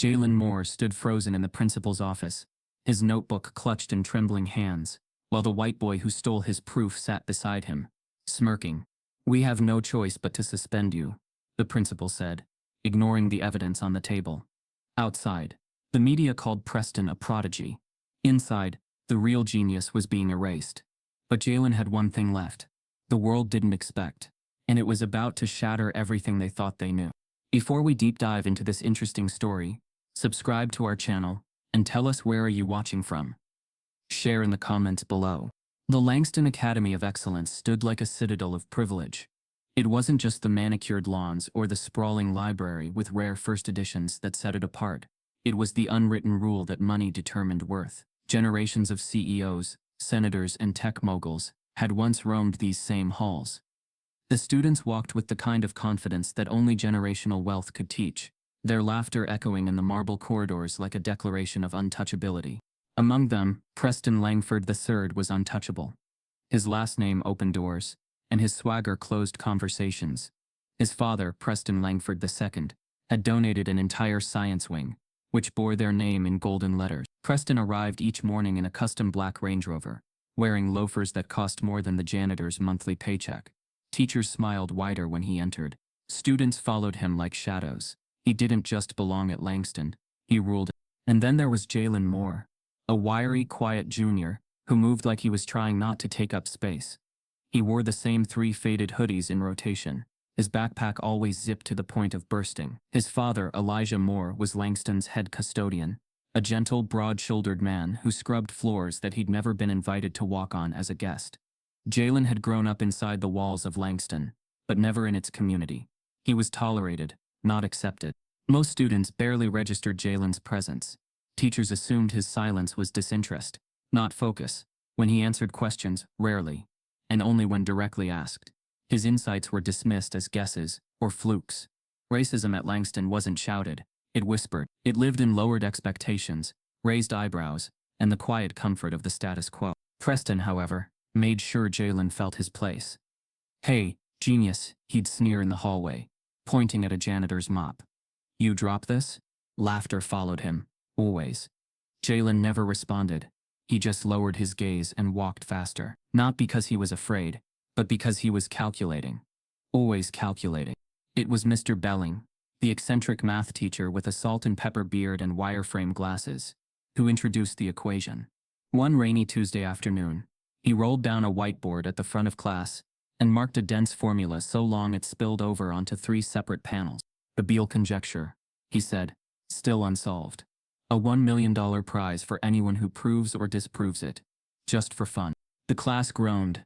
Jalen Moore stood frozen in the principal's office, his notebook clutched in trembling hands, while the white boy who stole his proof sat beside him, smirking. "We have no choice but to suspend you," the principal said, ignoring the evidence on the table. Outside, the media called Preston a prodigy. Inside, the real genius was being erased. But Jalen had one thing left. The world didn't expect, and it was about to shatter everything they thought they knew. Before we deep dive into this interesting story, subscribe to our channel, and tell us where are you watching from. Share in the comments below. The Langston Academy of Excellence stood like a citadel of privilege. It wasn't just the manicured lawns or the sprawling library with rare first editions that set it apart. It was the unwritten rule that money determined worth. Generations of CEOs, senators, and tech moguls had once roamed these same halls. The students walked with the kind of confidence that only generational wealth could teach, their laughter echoing in the marble corridors like a declaration of untouchability. Among them, Preston Langford III was untouchable. His last name opened doors, and his swagger closed conversations. His father, Preston Langford II, had donated an entire science wing, which bore their name in golden letters. Preston arrived each morning in a custom black Range Rover, wearing loafers that cost more than the janitor's monthly paycheck. Teachers smiled wider when he entered. Students followed him like shadows. He didn't just belong at Langston, he ruled. And then there was Jalen Moore, a wiry, quiet junior who moved like he was trying not to take up space. He wore the same 3 faded hoodies in rotation, his backpack always zipped to the point of bursting. His father, Elijah Moore, was Langston's head custodian, a gentle, broad-shouldered man who scrubbed floors that he'd never been invited to walk on as a guest. Jalen had grown up inside the walls of Langston, but never in its community. He was tolerated, not accepted. Most students barely registered Jalen's presence. Teachers assumed his silence was disinterest, not focus. When he answered questions, rarely, and only when directly asked. His insights were dismissed as guesses or flukes. Racism at Langston wasn't shouted, it whispered. It lived in lowered expectations, raised eyebrows, and the quiet comfort of the status quo. Preston, however, made sure Jalen felt his place. "Hey, genius," he'd sneer in the hallway, pointing at a janitor's mop. "You drop this?" Laughter followed him, always. Jalen never responded. He just lowered his gaze and walked faster. Not because he was afraid, but because he was calculating. Always calculating. It was Mr. Belling, the eccentric math teacher with a salt and pepper beard and wireframe glasses, who introduced the equation. One rainy Tuesday afternoon, he rolled down a whiteboard at the front of class and marked a dense formula so long it spilled over onto 3 separate panels. "The Beale conjecture," he said, "still unsolved. A $1 million prize for anyone who proves or disproves it. Just for fun." The class groaned.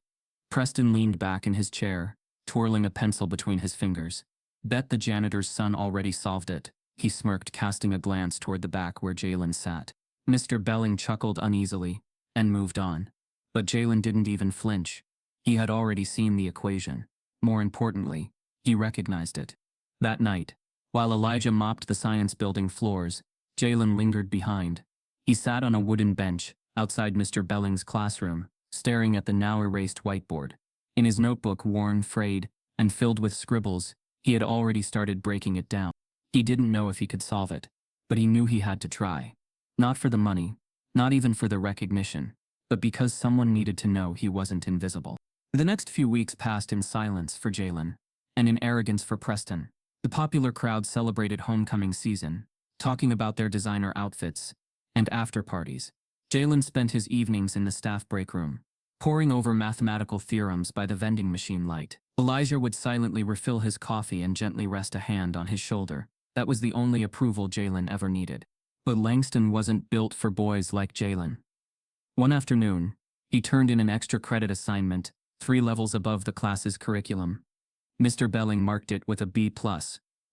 Preston leaned back in his chair, twirling a pencil between his fingers. "Bet the janitor's son already solved it," he smirked, casting a glance toward the back where Jalen sat. Mr. Belling chuckled uneasily and moved on. But Jalen didn't even flinch. He had already seen the equation. More importantly, he recognized it. That night, while Elijah mopped the science building floors, Jalen lingered behind. He sat on a wooden bench outside Mr. Belling's classroom, staring at the now erased whiteboard. In his notebook, worn, frayed, and filled with scribbles, he had already started breaking it down. He didn't know if he could solve it, but he knew he had to try. Not for the money, not even for the recognition, but because someone needed to know he wasn't invisible. The next few weeks passed in silence for Jalen, and in arrogance for Preston. The popular crowd celebrated homecoming season, talking about their designer outfits and after parties. Jalen spent his evenings in the staff break room, poring over mathematical theorems by the vending machine light. Elijah would silently refill his coffee and gently rest a hand on his shoulder. That was the only approval Jalen ever needed. But Langston wasn't built for boys like Jalen. One afternoon, he turned in an extra credit assignment, 3 levels above the class's curriculum. Mr. Belling marked it with a B+,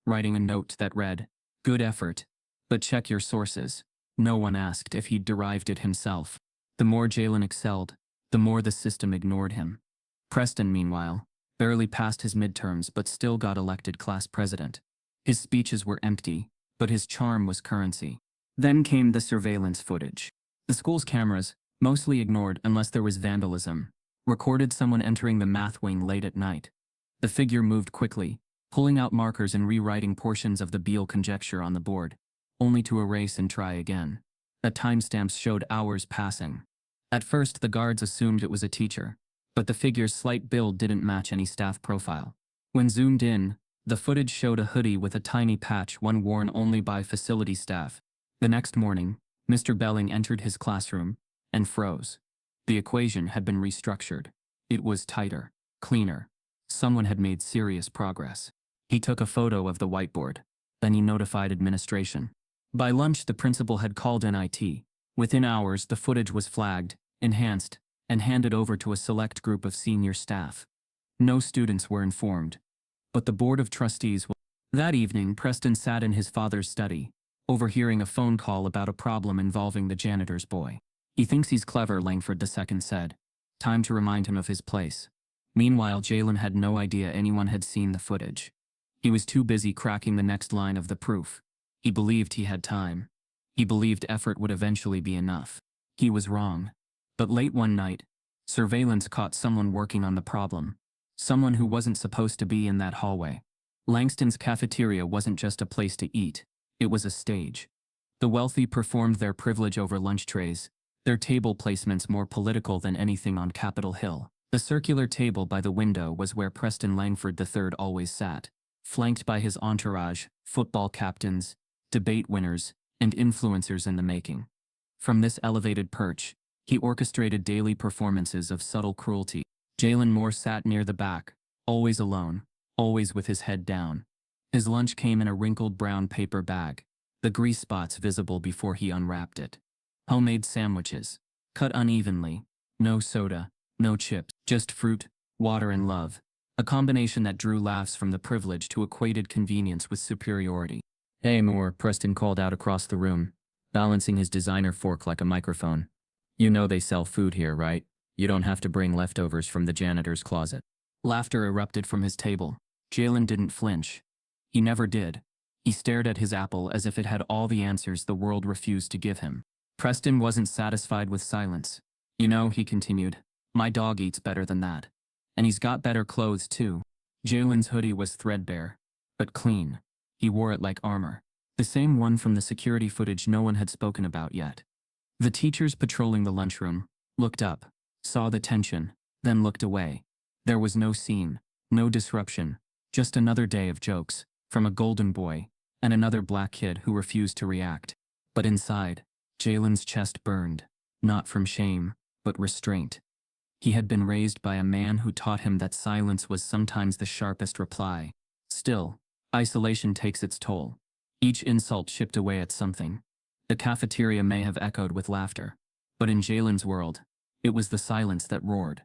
writing a note that read, "Good effort, but check your sources." No one asked if he'd derived it himself. The more Jalen excelled, the more the system ignored him. Preston, meanwhile, barely passed his midterms but still got elected class president. His speeches were empty, but his charm was currency. Then came the surveillance footage. The school's cameras, mostly ignored unless there was vandalism, recorded someone entering the math wing late at night. The figure moved quickly, pulling out markers and rewriting portions of the Beale conjecture on the board. only to erase and try again. The timestamps showed hours passing. At first, the guards assumed it was a teacher, but the figure's slight build didn't match any staff profile. When zoomed in, the footage showed a hoodie with a tiny patch, one worn only by facility staff. The next morning, Mr. Belling entered his classroom and froze. The equation had been restructured. It was tighter, cleaner. Someone had made serious progress. He took a photo of the whiteboard. Then he notified administration. By lunch, the principal had called NIT. Within hours, the footage was flagged, enhanced, and handed over to a select group of senior staff. No students were informed, but the board of trustees. That evening, Preston sat in his father's study, overhearing a phone call about a problem involving the janitor's boy. "He thinks he's clever," Langford II said. Time to remind him of his place. Meanwhile, Jalen had no idea anyone had seen the footage. He was too busy cracking the next line of the proof. He believed he had time. He believed effort would eventually be enough. He was wrong. But late one night, surveillance caught someone working on the problem. Someone who wasn't supposed to be in that hallway. Langston's cafeteria wasn't just a place to eat. It was a stage. The wealthy performed their privilege over lunch trays, their table placements more political than anything on Capitol Hill. The circular table by the window was where Preston Langford III always sat, flanked by his entourage, football captains, debate winners, and influencers in the making. From this elevated perch, he orchestrated daily performances of subtle cruelty. Jalen Moore sat near the back, always alone, always with his head down. His lunch came in a wrinkled brown paper bag, the grease spots visible before he unwrapped it. Homemade sandwiches, cut unevenly, no soda, no chips, just fruit, water and love, a combination that drew laughs from the privileged who equated convenience with superiority. "Hey Moore," Preston called out across the room, balancing his designer fork like a microphone. "You know they sell food here, right? You don't have to bring leftovers from the janitor's closet." Laughter erupted from his table. Jalen didn't flinch. He never did. He stared at his apple as if it had all the answers the world refused to give him. Preston wasn't satisfied with silence. "You know," he continued, "my dog eats better than that. And he's got better clothes too." Jalen's hoodie was threadbare, but clean. He wore it like armor. The same one from the security footage no one had spoken about yet. The teachers patrolling the lunchroom looked up, saw the tension, then looked away. There was no scene, no disruption, just another day of jokes from a golden boy and another black kid who refused to react. But inside, Jalen's chest burned, not from shame, but restraint. He had been raised by a man who taught him that silence was sometimes the sharpest reply. Still, isolation takes its toll. Each insult chipped away at something. The cafeteria may have echoed with laughter, but in Jalen's world, it was the silence that roared.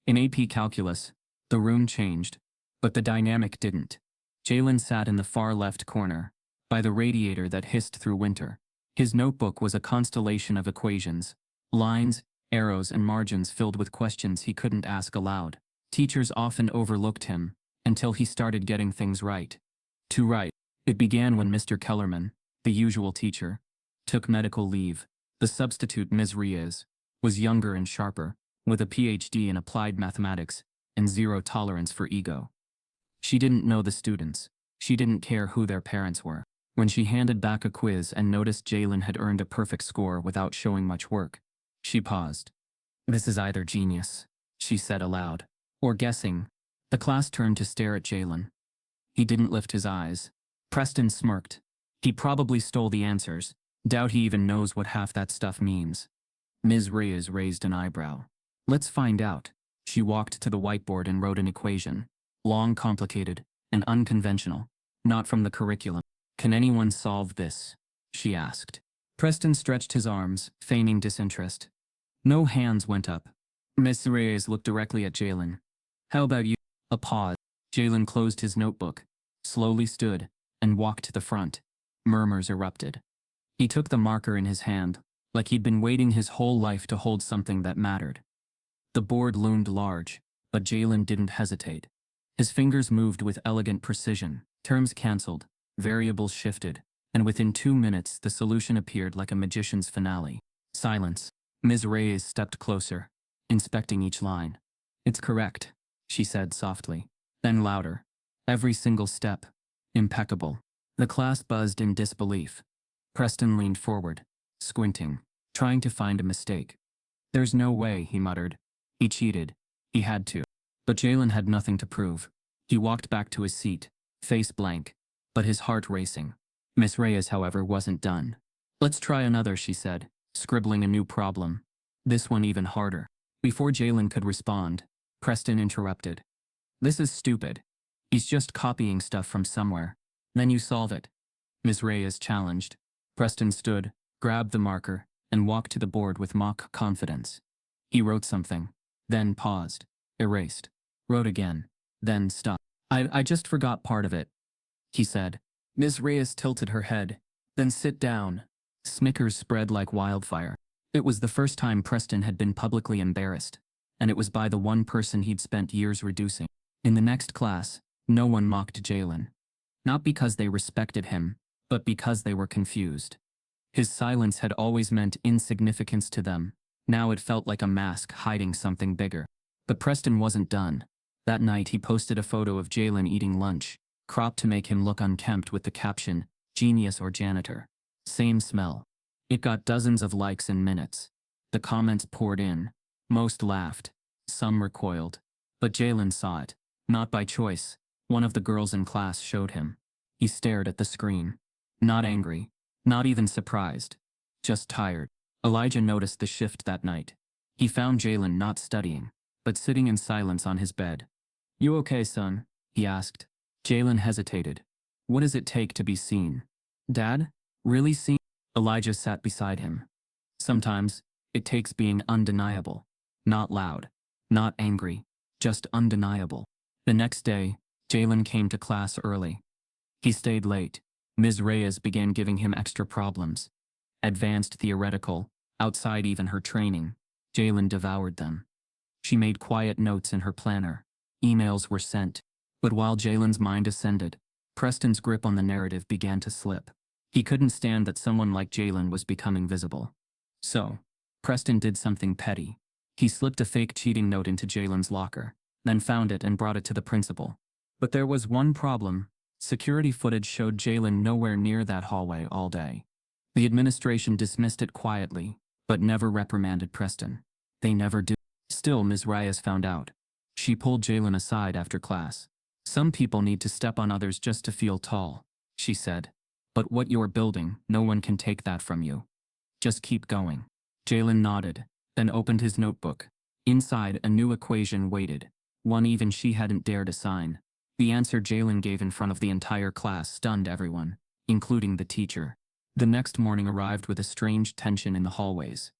In AP Calculus, the room changed, but the dynamic didn't. Jalen sat in the far left corner, by the radiator that hissed through winter. His notebook was a constellation of equations, lines, arrows and margins filled with questions he couldn't ask aloud. Teachers often overlooked him, until he started getting things right. Too right. It began when Mr. Kellerman, the usual teacher, took medical leave. The substitute, Ms. Reyes, was younger and sharper, with a PhD in applied mathematics and zero tolerance for ego. She didn't know the students. She didn't care who their parents were. When she handed back a quiz and noticed Jalen had earned a perfect score without showing much work, she paused. "This is either genius," she said aloud, "or guessing." The class turned to stare at Jalen. He didn't lift his eyes. Preston smirked. "He probably stole the answers. Doubt he even knows what half that stuff means." Ms. Reyes raised an eyebrow. "Let's find out." She walked to the whiteboard and wrote an equation. Long, complicated, and unconventional. Not from the curriculum. "Can anyone solve this?" she asked. Preston stretched his arms, feigning disinterest. No hands went up. Ms. Reyes looked directly at Jalen. "How about you?" A pause. Jalen closed his notebook, slowly stood, and walked to the front. Murmurs erupted. He took the marker in his hand, like he'd been waiting his whole life to hold something that mattered. The board loomed large, but Jalen didn't hesitate. His fingers moved with elegant precision. Terms canceled, variables shifted, and within 2 minutes the solution appeared like a magician's finale. Silence. Ms. Reyes stepped closer, inspecting each line. "It's correct," she said softly. Then louder. "Every single step. Impeccable." The class buzzed in disbelief. Preston leaned forward, squinting, trying to find a mistake. There's no way, he muttered. He cheated. He had to. But Jalen had nothing to prove. He walked back to his seat, face blank, but his heart racing. Miss Reyes, however, wasn't done. Let's try another, she said, scribbling a new problem. This one even harder. Before Jalen could respond, Preston interrupted. This is stupid. He's just copying stuff from somewhere. Then you solve it. Miss Reyes challenged. Preston stood, grabbed the marker, and walked to the board with mock confidence. He wrote something, then paused, erased, wrote again, then stopped. I just forgot part of it, he said. Miss Reyes tilted her head. Then sit down. Snickers spread like wildfire. It was the first time Preston had been publicly embarrassed, and it was by the one person he'd spent years reducing. In the next class, no one mocked Jalen. Not because they respected him, but because they were confused. His silence had always meant insignificance to them. Now it felt like a mask hiding something bigger. But Preston wasn't done. That night he posted a photo of Jalen eating lunch, cropped to make him look unkempt with the caption, "Genius or Janitor." Same smell. It got dozens of likes in minutes. The comments poured in. Most laughed. Some recoiled. But Jalen saw it. Not by choice. One of the girls in class showed him. He stared at the screen. Not angry. Not even surprised. Just tired. Elijah noticed the shift that night. He found Jalen not studying, but sitting in silence on his bed. You okay, son? He asked. Jalen hesitated. What does it take to be seen? Dad? Really seen? Elijah sat beside him. Sometimes, it takes being undeniable. Not loud. Not angry. Just undeniable. The next day, Jalen came to class early. He stayed late. Ms. Reyes began giving him extra problems. Advanced theoretical, outside even her training. Jalen devoured them. She made quiet notes in her planner. Emails were sent. But while Jalen's mind ascended, Preston's grip on the narrative began to slip. He couldn't stand that someone like Jalen was becoming visible. So, Preston did something petty. He slipped a fake cheating note into Jalen's locker, then found it and brought it to the principal. But there was one problem. Security footage showed Jalen nowhere near that hallway all day. The administration dismissed it quietly, but never reprimanded Preston. They never did. Still, Ms. Reyes found out. She pulled Jalen aside after class. Some people need to step on others just to feel tall, she said. But what you're building, no one can take that from you. Just keep going. Jalen nodded, then opened his notebook. Inside, a new equation waited, one even she hadn't dared assign. The answer Jalen gave in front of the entire class stunned everyone, including the teacher. The next morning arrived with a strange tension in the hallways.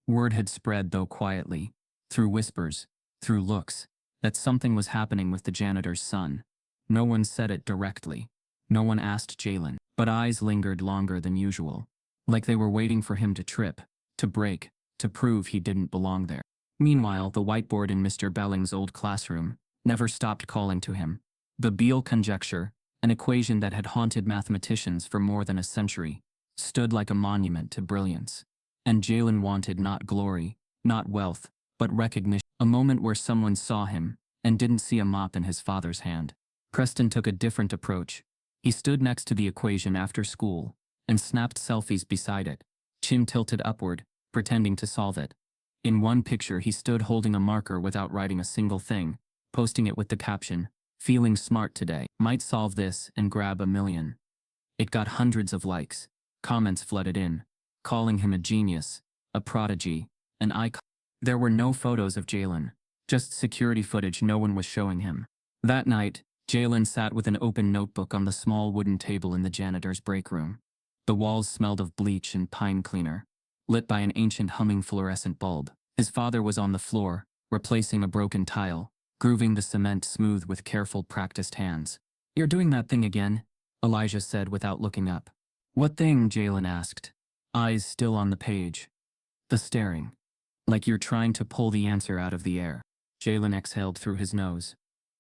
Word had spread, though quietly, through whispers, through looks, that something was happening with the janitor's son. No one said it directly. No one asked Jalen, but eyes lingered longer than usual, like they were waiting for him to trip, to break, to prove he didn't belong there. Meanwhile, the whiteboard in Mr. Belling's old classroom never stopped calling to him. The Beal conjecture, an equation that had haunted mathematicians for more than a century, stood like a monument to brilliance. And Jalen wanted not glory, not wealth, but recognition. A moment where someone saw him, and didn't see a mop in his father's hand. Preston took a different approach. He stood next to the equation after school, and snapped selfies beside it, chin tilted upward, pretending to solve it. In one picture he stood holding a marker without writing a single thing, posting it with the caption, "Feeling smart today. Might solve this and grab $1 million." It got hundreds of likes. Comments flooded in, calling him a genius, a prodigy, an icon. There were no photos of Jalen, just security footage no one was showing him. That night, Jalen sat with an open notebook on the small wooden table in the janitor's break room. The walls smelled of bleach and pine cleaner, lit by an ancient humming fluorescent bulb. His father was on the floor, replacing a broken tile, grooving the cement smooth with careful, practiced hands. "You're doing that thing again," Elijah said without looking up. "What thing?" Jalen asked, eyes still on the page. "The staring. Like you're trying to pull the answer out of the air." Jalen exhaled through his nose.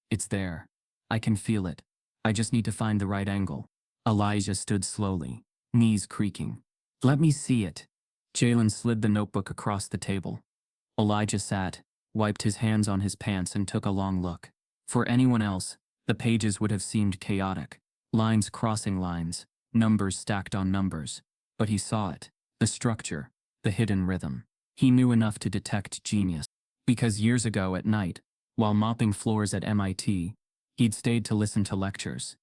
"It's there. I can feel it. I just need to find the right angle." Elijah stood slowly, knees creaking. "Let me see it." Jalen slid the notebook across the table. Elijah sat, wiped his hands on his pants and took a long look. For anyone else, the pages would have seemed chaotic. Lines crossing lines, numbers stacked on numbers. But he saw it. The structure. The hidden rhythm. He knew enough to detect genius. Because years ago at night, while mopping floors at MIT, he'd stayed to listen to lectures.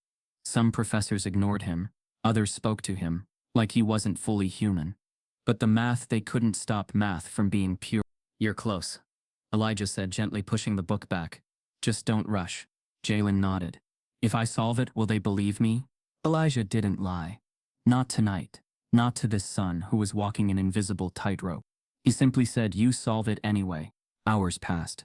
Some professors ignored him, others spoke to him, like he wasn't fully human. But the math, they couldn't stop math from being pure. You're close, Elijah said, gently pushing the book back. Just don't rush. Jalen nodded. If I solve it, will they believe me? Elijah didn't lie. Not tonight. Not to this son who was walking an invisible tightrope. He simply said, you solve it anyway. Hours passed.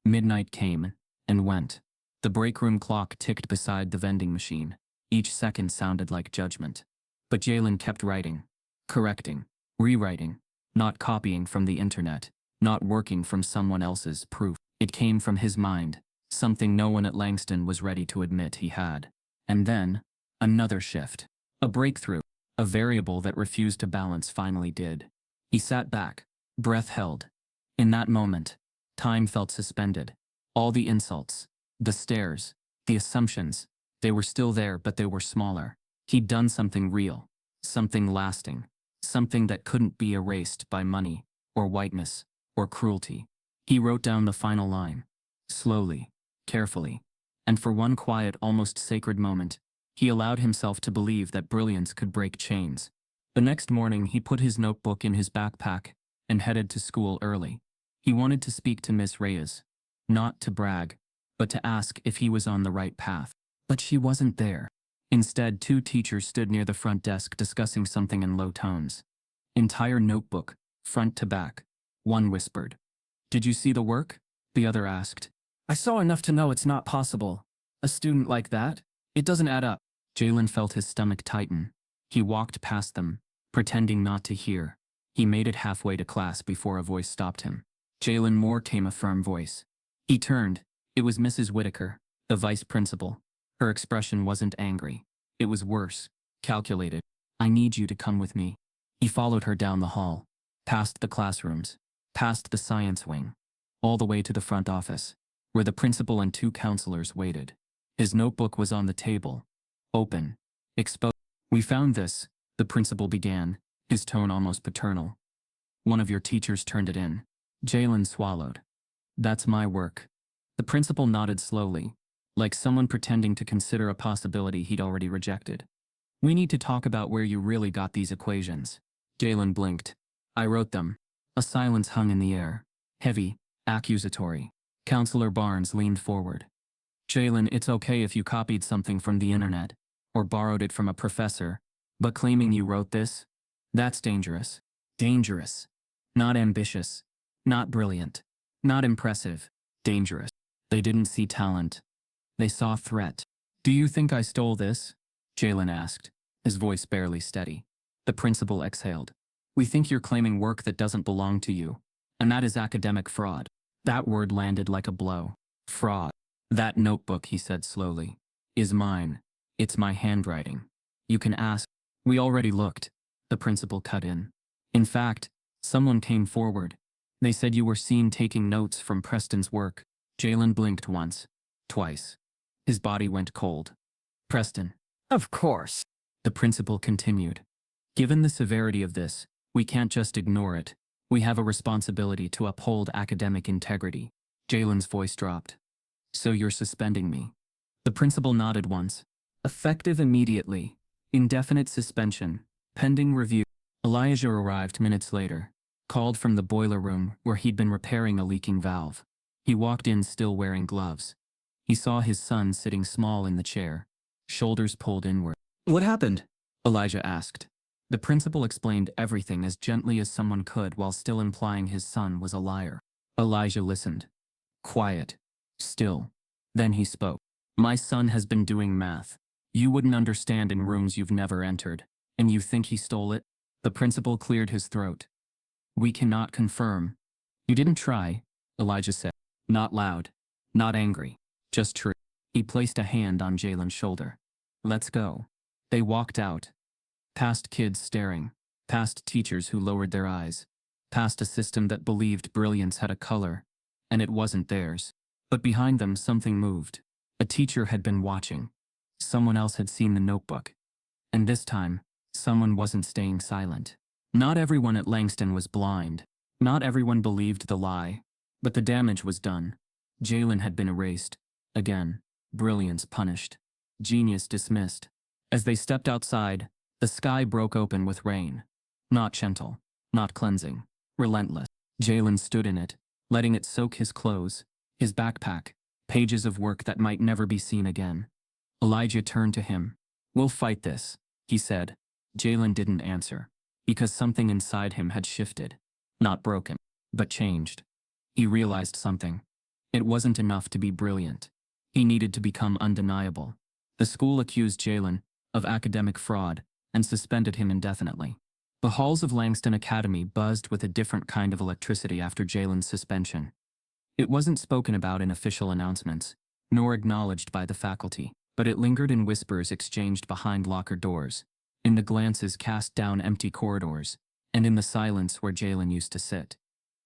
Midnight came and went. The break room clock ticked beside the vending machine. Each second sounded like judgment. But Jalen kept writing, correcting, rewriting, not copying from the internet, not working from someone else's proof. It came from his mind, something no one at Langston was ready to admit he had. And then, another shift. A breakthrough. A variable that refused to balance finally did. He sat back, breath held. In that moment, time felt suspended. All the insults, the stares, the assumptions, they were still there, but they were smaller. He'd done something real, something lasting, something that couldn't be erased by money, or whiteness, or cruelty. He wrote down the final line, slowly, carefully, and for one quiet, almost sacred moment, he allowed himself to believe that brilliance could break chains. The next morning, he put his notebook in his backpack and headed to school early. He wanted to speak to Miss Reyes, not to brag, but to ask if he was on the right path. But she wasn't there. Instead, two teachers stood near the front desk discussing something in low tones. Entire notebook, front to back. One whispered, "Did you see the work?" The other asked. "I saw enough to know it's not possible. A student like that? It doesn't add up." Jalen felt his stomach tighten. He walked past them, pretending not to hear. He made it halfway to class before a voice stopped him. Jalen Moore, came a firm voice. He turned. It was Mrs. Whitaker, the vice principal. Her expression wasn't angry. It was worse, calculated. "I need you to come with me." He followed her down the hall, past the classrooms, past the science wing, all the way to the front office, where the principal and two counselors waited. His notebook was on the table, open, exposed. "We found this," the principal began, his tone almost paternal. "One of your teachers turned it in." Jalen swallowed. "That's my work." The principal nodded slowly, like someone pretending to consider a possibility he'd already rejected. "We need to talk about where you really got these equations." Jalen blinked. "I wrote them." A silence hung in the air, heavy, accusatory. Counselor Barnes leaned forward. "Jalen, it's okay if you copied something from the internet, or borrowed it from a professor, but claiming you wrote this? That's dangerous. Dangerous. Not ambitious. Not brilliant. Not impressive. Dangerous." They didn't see talent. They saw threat. "Do you think I stole this?" Jalen asked, his voice barely steady. The principal exhaled. "We think you're claiming work that doesn't belong to you, and that is academic fraud." That word landed like a blow. Fraud. "That notebook," he said slowly, "is mine. It's my handwriting. You can ask." "We already looked," the principal cut in. "In fact, someone came forward. They said you were seen taking notes from Preston's work." Jalen blinked once, twice. His body went cold. "Preston." "Of course," the principal continued. "Given the severity of this, we can't just ignore it. We have a responsibility to uphold academic integrity." Jalen's voice dropped. "So you're suspending me?" The principal nodded once. "Effective immediately. Indefinite suspension. Pending review." Elijah arrived minutes later, called from the boiler room where he'd been repairing a leaking valve. He walked in still wearing gloves. He saw his son sitting small in the chair, shoulders pulled inward. "What happened?" Elijah asked. The principal explained everything as gently as someone could while still implying his son was a liar. Elijah listened. Quiet. Still. Then he spoke. "My son has been doing math. You wouldn't understand in rooms you've never entered. And you think he stole it?" The principal cleared his throat. "We cannot confirm." "You didn't try," Elijah said. Not loud. Not angry. Just true. He placed a hand on Jalen's shoulder. "Let's go." They walked out. Past kids staring. Past teachers who lowered their eyes. Past a system that believed brilliance had a color, and it wasn't theirs. But behind them something moved. A teacher had been watching. Someone else had seen the notebook. And this time, Someone wasn't staying silent. Not everyone at Langston was blind. Not everyone believed the lie. But the damage was done. Jalen had been erased. Again. Brilliance punished. Genius dismissed. As they stepped outside, the sky broke open with rain. Not gentle. Not cleansing. Relentless. Jalen stood in it, letting it soak his clothes, his backpack, pages of work that might never be seen again. Elijah turned to him. "We'll fight this," he said. Jalen didn't answer, because something inside him had shifted. Not broken, but changed. He realized something. It wasn't enough to be brilliant. He needed to become undeniable. The school accused Jalen of academic fraud and suspended him indefinitely. The halls of Langston Academy buzzed with a different kind of electricity after Jalen's suspension. It wasn't spoken about in official announcements, nor acknowledged by the faculty, but it lingered in whispers exchanged behind locker doors, in the glances cast down empty corridors, and in the silence where Jalen used to sit.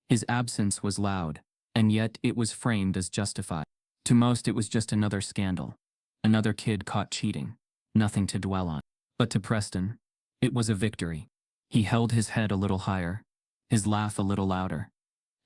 His absence was loud, and yet it was framed as justified. To most it was just another scandal. Another kid caught cheating. Nothing to dwell on. But to Preston, it was a victory. He held his head a little higher, his laugh a little louder.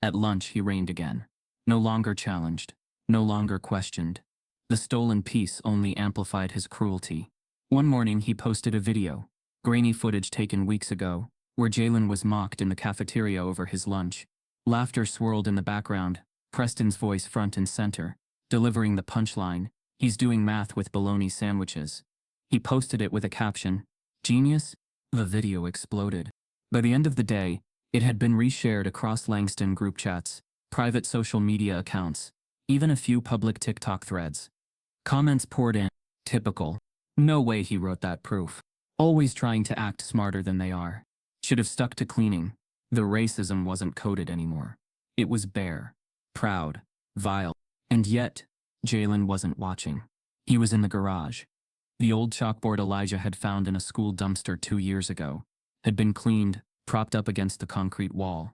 At lunch he reigned again. No longer challenged, no longer questioned. The stolen peace only amplified his cruelty. One morning he posted a video, grainy footage taken weeks ago, where Jalen was mocked in the cafeteria over his lunch. Laughter swirled in the background, Preston's voice front and center, delivering the punchline, "He's doing math with bologna sandwiches." He posted it with a caption, "Genius?" The video exploded. By the end of the day, it had been reshared across Langston group chats, private social media accounts, even a few public TikTok threads. Comments poured in. Typical. No way he wrote that proof. Always trying to act smarter than they are. Should have stuck to cleaning. The racism wasn't coded anymore. It was bare, proud, vile. And yet, Jalen wasn't watching. He was in the garage. The old chalkboard Elijah had found in a school dumpster 2 years ago had been cleaned, propped up against the concrete wall.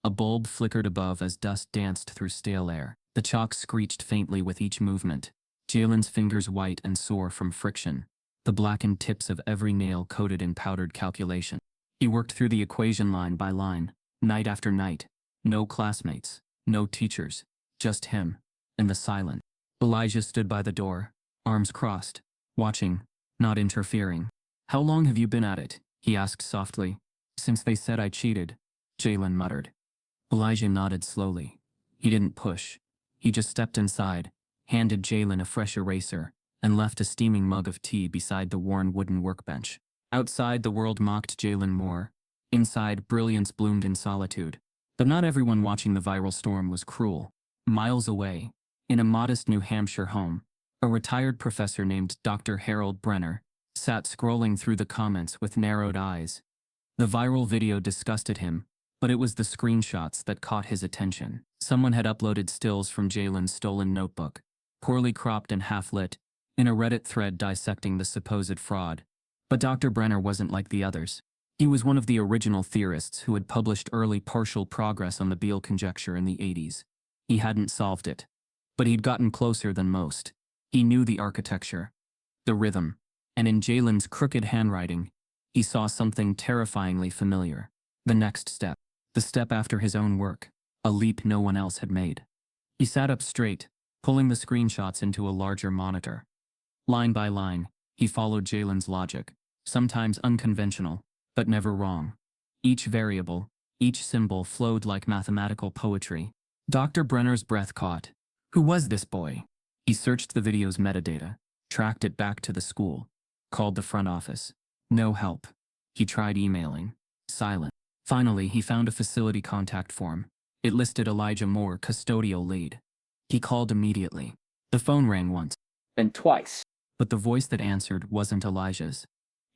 A bulb flickered above as dust danced through stale air. The chalk screeched faintly with each movement. Jalen's fingers white and sore from friction. The blackened tips of every nail coated in powdered calculation. He worked through the equation line by line, night after night. No classmates, no teachers, just him, and the silence. Elijah stood by the door, arms crossed, watching, not interfering. "How long have you been at it?" he asked softly. "Since they said I cheated," Jalen muttered. Elijah nodded slowly. He didn't push. He just stepped inside, handed Jalen a fresh eraser, and left a steaming mug of tea beside the worn wooden workbench. Outside, the world mocked Jalen Moore. Inside, brilliance bloomed in solitude. But not everyone watching the viral storm was cruel. Miles away, in a modest New Hampshire home, a retired professor named Dr. Harold Brenner sat scrolling through the comments with narrowed eyes. The viral video disgusted him, but it was the screenshots that caught his attention. Someone had uploaded stills from Jalen's stolen notebook, poorly cropped and half-lit, in a Reddit thread dissecting the supposed fraud. But Dr. Brenner wasn't like the others. He was one of the original theorists who had published early partial progress on the Beale conjecture in the 80s. He hadn't solved it, but he'd gotten closer than most. He knew the architecture, the rhythm, and in Jalen's crooked handwriting, he saw something terrifyingly familiar. The next step, the step after his own work, a leap no one else had made. He sat up straight, pulling the screenshots into a larger monitor. Line by line, he followed Jalen's logic, sometimes unconventional, but never wrong. Each variable, each symbol flowed like mathematical poetry. Dr. Brenner's breath caught. Who was this boy? He searched the video's metadata, tracked it back to the school, called the front office. No help. He tried emailing. Silent. Finally, he found a facility contact form. It listed Elijah Moore, custodial lead. He called immediately. The phone rang once. Then twice. But the voice that answered wasn't Elijah's.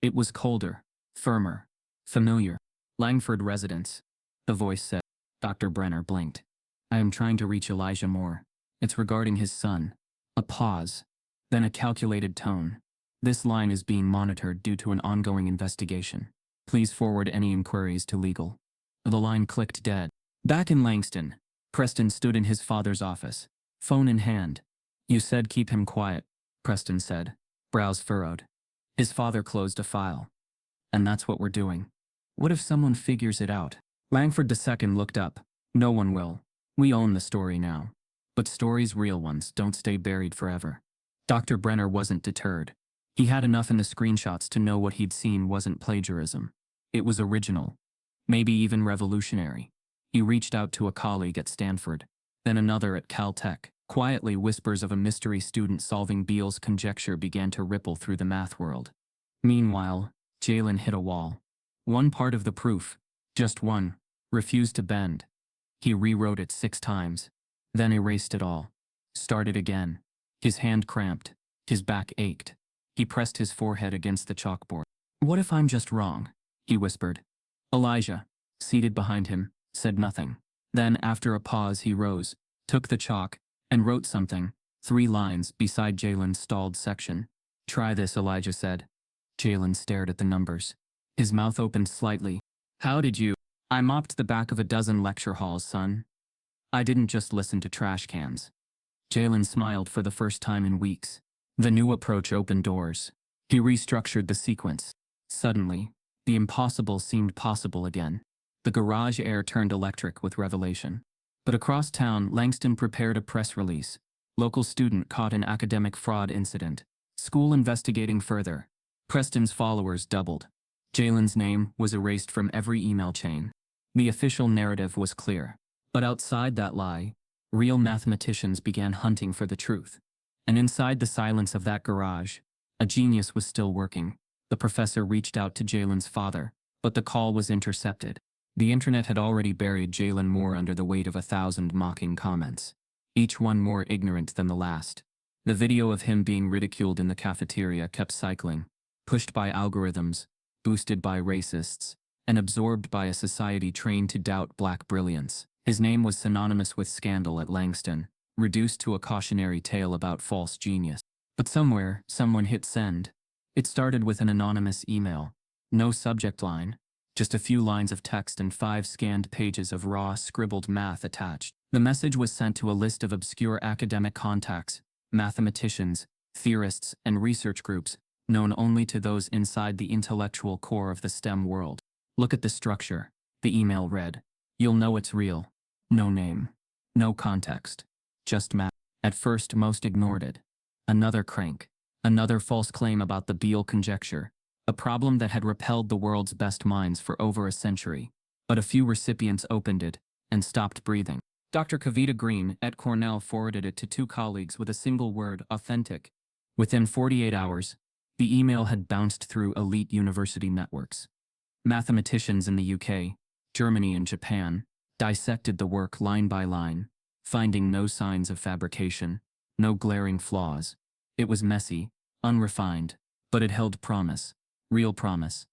It was colder, firmer, familiar. Langford residence, the voice said. Dr. Brenner blinked. "I am trying to reach Elijah Moore. It's regarding his son." A pause, then a calculated tone. "This line is being monitored due to an ongoing investigation. Please forward any inquiries to legal." The line clicked dead. Back in Langston, Preston stood in his father's office, phone in hand. "You said keep him quiet," Preston said, brows furrowed. His father closed a file. And that's what we're doing. What if someone figures it out? Langford II looked up. No one will. We own the story now. But stories, real ones, don't stay buried forever. Dr. Brenner wasn't deterred. He had enough in the screenshots to know what he'd seen wasn't plagiarism. It was original. Maybe even revolutionary. He reached out to a colleague at Stanford, then another at Caltech. Quietly, whispers of a mystery student solving Beale's conjecture began to ripple through the math world. Meanwhile, Jalen hit a wall. One part of the proof, just one, refused to bend. He rewrote it 6 times, then erased it all. Started again. His hand cramped. His back ached. He pressed his forehead against the chalkboard. What if I'm just wrong? He whispered. Elijah, seated behind him, said nothing. Then, after a pause, he rose, took the chalk, and wrote something, 3 lines, beside Jalen's stalled section. Try this, Elijah said. Jalen stared at the numbers. His mouth opened slightly. How did you? I mopped the back of a dozen lecture halls, son. I didn't just listen to trash cans. Jalen smiled for the first time in weeks. The new approach opened doors. He restructured the sequence. Suddenly, the impossible seemed possible again. The garage air turned electric with revelation. But across town, Langston prepared a press release. Local student caught in academic fraud incident. School investigating further. Preston's followers doubled. Jalen's name was erased from every email chain. The official narrative was clear. But outside that lie, real mathematicians began hunting for the truth. And inside the silence of that garage, a genius was still working. The professor reached out to Jalen's father, but the call was intercepted. The internet had already buried Jalen Moore under the weight of 1,000 mocking comments, each one more ignorant than the last. The video of him being ridiculed in the cafeteria kept cycling, pushed by algorithms, boosted by racists, and absorbed by a society trained to doubt black brilliance. His name was synonymous with scandal at Langston, reduced to a cautionary tale about false genius. But somewhere, someone hit send. It started with an anonymous email. No subject line, just a few lines of text and 5 scanned pages of raw, scribbled math attached. The message was sent to a list of obscure academic contacts, mathematicians, theorists, and research groups, known only to those inside the intellectual core of the STEM world. Look at the structure, the email read. You'll know it's real. No name. No context. Just math. At first, most ignored it. Another crank. Another false claim about the Beale conjecture, a problem that had repelled the world's best minds for over a century. But a few recipients opened it and stopped breathing. Dr. Kavita Green at Cornell forwarded it to 2 colleagues with a single word, authentic. Within 48 hours, the email had bounced through elite university networks. Mathematicians in the UK, Germany, and Japan dissected the work line by line, finding no signs of fabrication, no glaring flaws. It was messy, unrefined, but it held promise, real promise.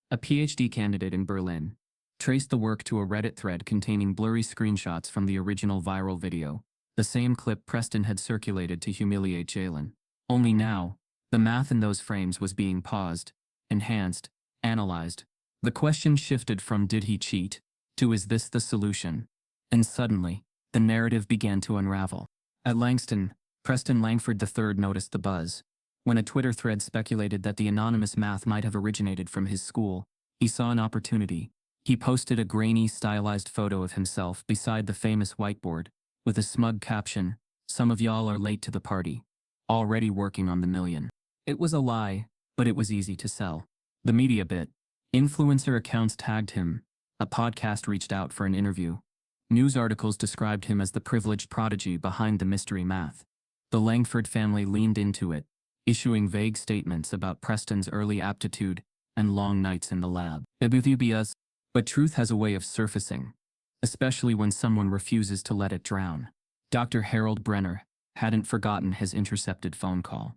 A PhD candidate in Berlin traced the work to a Reddit thread containing blurry screenshots from the original viral video, the same clip Preston had circulated to humiliate Jalen. Only now, the math in those frames was being paused, enhanced, analyzed. The question shifted from did he cheat to is this the solution? And suddenly, the narrative began to unravel. At Langston, Preston Langford III noticed the buzz. When a Twitter thread speculated that the anonymous math might have originated from his school, he saw an opportunity. He posted a grainy, stylized photo of himself beside the famous whiteboard, with a smug caption, "Some of y'all are late to the party. Already working on the million." It was a lie, but it was easy to sell. The media bit. Influencer accounts tagged him. A podcast reached out for an interview. News articles described him as the privileged prodigy behind the mystery math. The Langford family leaned into it, issuing vague statements about Preston's early aptitude and long nights in the lab. But truth has a way of surfacing, especially when someone refuses to let it drown. Dr. Harold Brenner hadn't forgotten his intercepted phone call.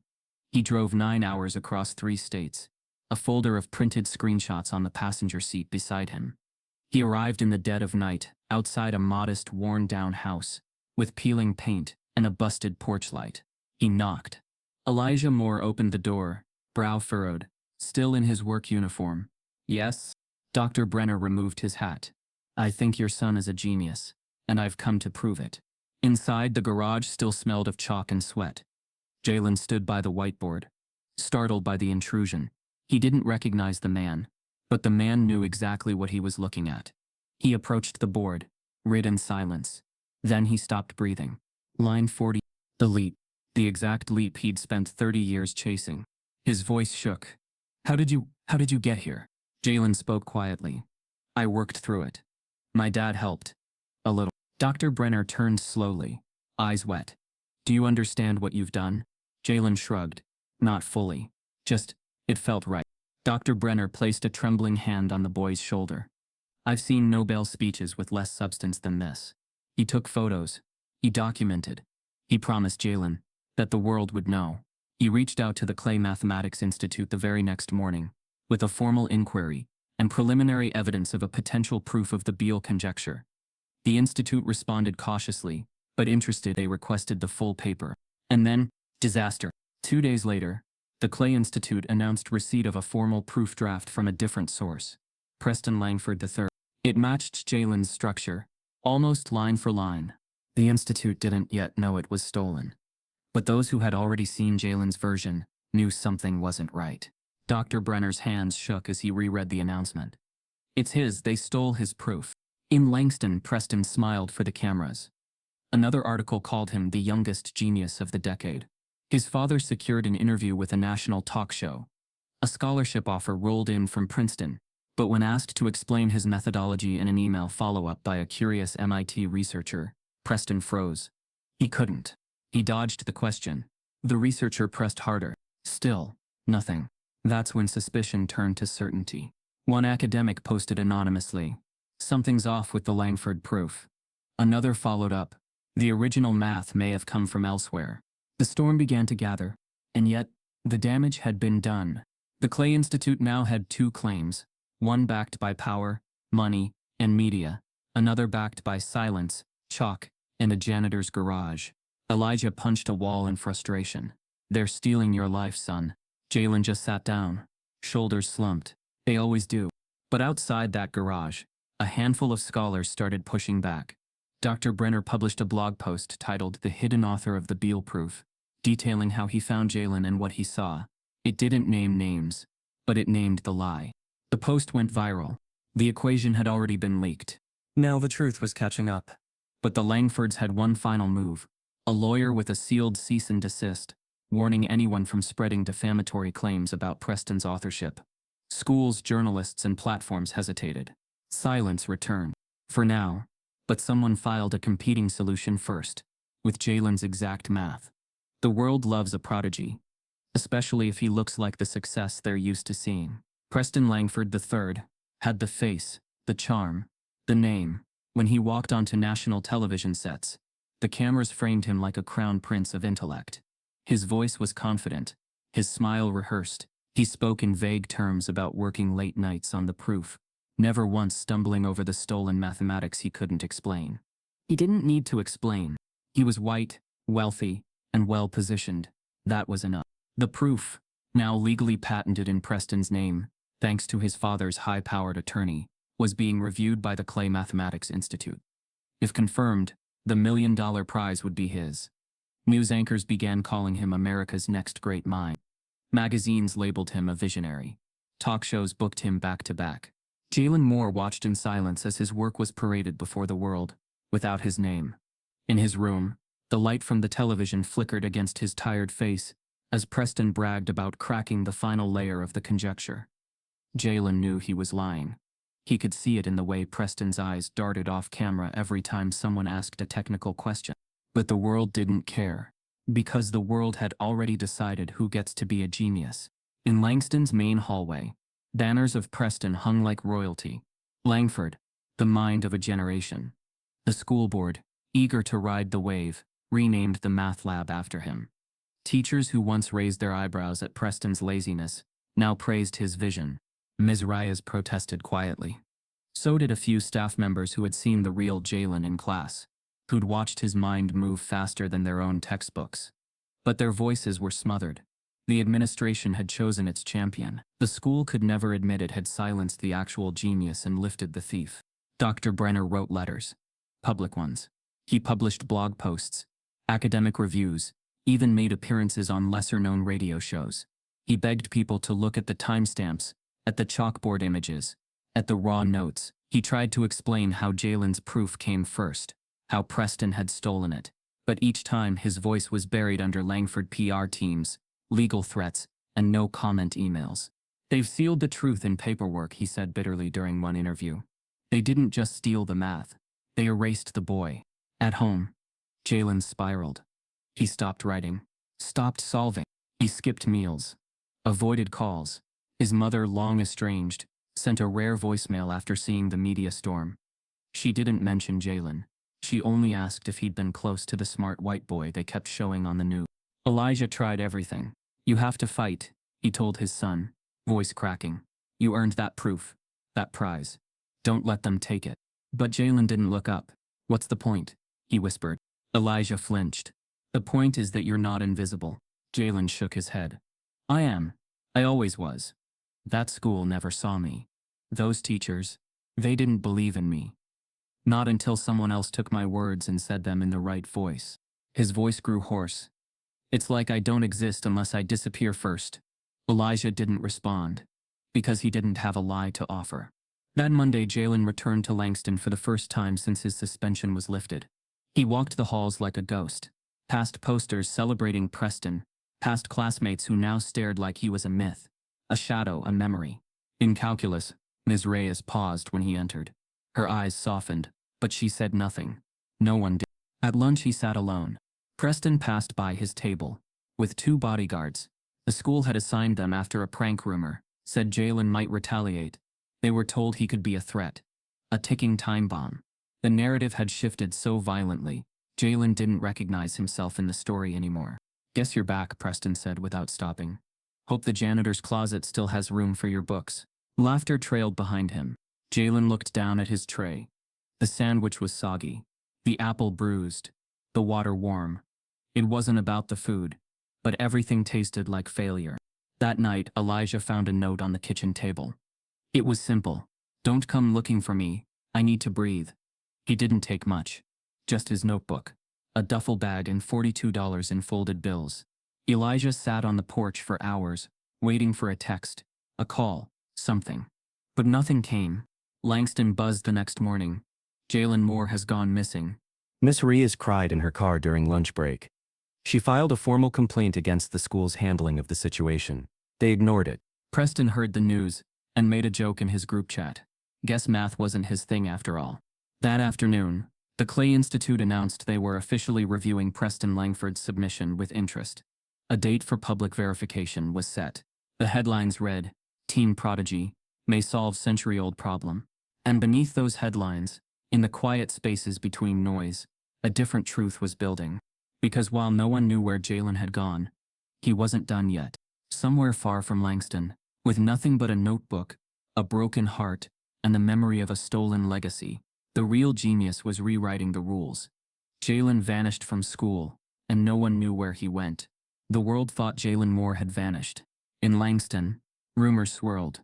He drove 9 hours across 3 states, a folder of printed screenshots on the passenger seat beside him. He arrived in the dead of night, outside a modest, worn-down house, with peeling paint and a busted porch light. He knocked. Elijah Moore opened the door, brow furrowed, still in his work uniform. "Yes?" Dr. Brenner removed his hat. "I think your son is a genius, and I've come to prove it." Inside, the garage still smelled of chalk and sweat. Jalen stood by the whiteboard, startled by the intrusion. He didn't recognize the man, But the man knew exactly what he was looking at. He approached the board, read in silence. Then he stopped breathing. Line 40. The leap. The exact leap he'd spent 30 years chasing. His voice shook. How did you get here? Jalen spoke quietly. I worked through it. My dad helped. A little. Dr. Brenner turned slowly, eyes wet. Do you understand what you've done? Jalen shrugged. Not fully. Just, it felt right. Dr. Brenner placed a trembling hand on the boy's shoulder. I've seen Nobel speeches with less substance than this. He took photos. He documented. He promised Jalen that the world would know. He reached out to the Clay Mathematics Institute the very next morning, with a formal inquiry and preliminary evidence of a potential proof of the Beale conjecture. The institute responded cautiously, but interested. They requested the full paper. And then, disaster. 2 days later, the Clay Institute announced receipt of a formal proof draft from a different source, Preston Langford III. It matched Jalen's structure, almost line for line. The institute didn't yet know it was stolen. But those who had already seen Jalen's version knew something wasn't right. Dr. Brenner's hands shook as he reread the announcement. It's his, they stole his proof. In Langston, Preston smiled for the cameras. Another article called him the youngest genius of the decade. His father secured an interview with a national talk show. A scholarship offer rolled in from Princeton, but when asked to explain his methodology in an email follow-up by a curious MIT researcher, Preston froze. He couldn't. He dodged the question. The researcher pressed harder. Still, nothing. That's when suspicion turned to certainty. One academic posted anonymously, something's off with the Langford proof. Another followed up. The original math may have come from elsewhere. The storm began to gather, and yet, the damage had been done. The Clay Institute now had 2 claims, one backed by power, money, and media, another backed by silence, chalk, and a janitor's garage. Elijah punched a wall in frustration. They're stealing your life, son. Jalen just sat down, shoulders slumped. They always do. But outside that garage, a handful of scholars started pushing back. Dr. Brenner published a blog post titled The Hidden Author of the Beale Proof, detailing how he found Jalen and what he saw. It didn't name names, but it named the lie. The post went viral. The equation had already been leaked. Now the truth was catching up. But the Langfords had one final move. A lawyer with a sealed cease and desist, warning anyone from spreading defamatory claims about Preston's authorship. Schools, journalists, and platforms hesitated. Silence returned. For now. But someone filed a competing solution first, with Jalen's exact math. The world loves a prodigy, especially if he looks like the success they're used to seeing. Preston Langford III had the face, the charm, the name. When he walked onto national television sets, the cameras framed him like a crown prince of intellect. His voice was confident, his smile rehearsed. He spoke in vague terms about working late nights on the proof, never once stumbling over the stolen mathematics he couldn't explain. He didn't need to explain. He was white, wealthy, and well-positioned. That was enough. The proof, now legally patented in Preston's name, thanks to his father's high-powered attorney, was being reviewed by the Clay Mathematics Institute. If confirmed, the $1 million prize would be his. News anchors began calling him America's next great mind. Magazines labeled him a visionary. Talk shows booked him back-to-back. Jalen Moore watched in silence as his work was paraded before the world, without his name. In his room, the light from the television flickered against his tired face as Preston bragged about cracking the final layer of the conjecture. Jalen knew he was lying. He could see it in the way Preston's eyes darted off camera every time someone asked a technical question. But the world didn't care, because the world had already decided who gets to be a genius. In Langston's main hallway, banners of Preston hung like royalty. Langford, the mind of a generation. The school board, eager to ride the wave, renamed the math lab after him. Teachers who once raised their eyebrows at Preston's laziness now praised his vision. Ms. Reyes protested quietly. So did a few staff members who had seen the real Jalen in class, who'd watched his mind move faster than their own textbooks. But their voices were smothered. The administration had chosen its champion. The school could never admit it had silenced the actual genius and lifted the thief. Dr. Brenner wrote letters. Public ones. He published blog posts, academic reviews, even made appearances on lesser-known radio shows. He begged people to look at the timestamps at the chalkboard images, at the raw notes. He tried to explain how Jalen's proof came first, how Preston had stolen it. But each time his voice was buried under Langford PR teams, legal threats, and no comment emails. They've sealed the truth in paperwork, he said bitterly during one interview. They didn't just steal the math. They erased the boy. At home, Jalen spiraled. He stopped writing, stopped solving. He skipped meals, avoided calls. His mother, long estranged, sent a rare voicemail after seeing the media storm. She didn't mention Jalen. She only asked if he'd been close to the smart white boy they kept showing on the news. Elijah tried everything. You have to fight, he told his son, voice cracking. You earned that proof, that prize. Don't let them take it. But Jalen didn't look up. What's the point? He whispered. Elijah flinched. The point is that you're not invisible. Jalen shook his head. I am. I always was. That school never saw me. Those teachers, they didn't believe in me. Not until someone else took my words and said them in the right voice. His voice grew hoarse. It's like I don't exist unless I disappear first. Elijah didn't respond, because he didn't have a lie to offer. That Monday, Jalen returned to Langston for the first time since his suspension was lifted. He walked the halls like a ghost, past posters celebrating Preston, past classmates who now stared like he was a myth, a shadow, a memory. In calculus, Ms. Reyes paused when he entered. Her eyes softened, but she said nothing. No one did. At lunch he sat alone. Preston passed by his table, with 2 bodyguards. The school had assigned them after a prank rumor, said Jalen might retaliate. They were told he could be a threat, a ticking time bomb. The narrative had shifted so violently, Jalen didn't recognize himself in the story anymore. Guess you're back, Preston said without stopping. Hope the janitor's closet still has room for your books. Laughter trailed behind him. Jalen looked down at his tray. The sandwich was soggy, the apple bruised, the water warm. It wasn't about the food, but everything tasted like failure. That night, Elijah found a note on the kitchen table. It was simple. Don't come looking for me. I need to breathe. He didn't take much. Just his notebook, a duffel bag, and $42 in folded bills. Elijah sat on the porch for hours, waiting for a text, a call, something. But nothing came. Langston buzzed the next morning. Jalen Moore has gone missing. Miss Reyes cried in her car during lunch break. She filed a formal complaint against the school's handling of the situation. They ignored it. Preston heard the news and made a joke in his group chat. Guess math wasn't his thing after all. That afternoon, the Clay Institute announced they were officially reviewing Preston Langford's submission with interest. A date for public verification was set. The headlines read, "Teen Prodigy May Solve Century-Old Problem." And beneath those headlines, in the quiet spaces between noise, a different truth was building. Because while no one knew where Jalen had gone, he wasn't done yet. Somewhere far from Langston, with nothing but a notebook, a broken heart, and the memory of a stolen legacy, the real genius was rewriting the rules. Jalen vanished from school, and no one knew where he went. The world thought Jalen Moore had vanished. In Langston, rumors swirled.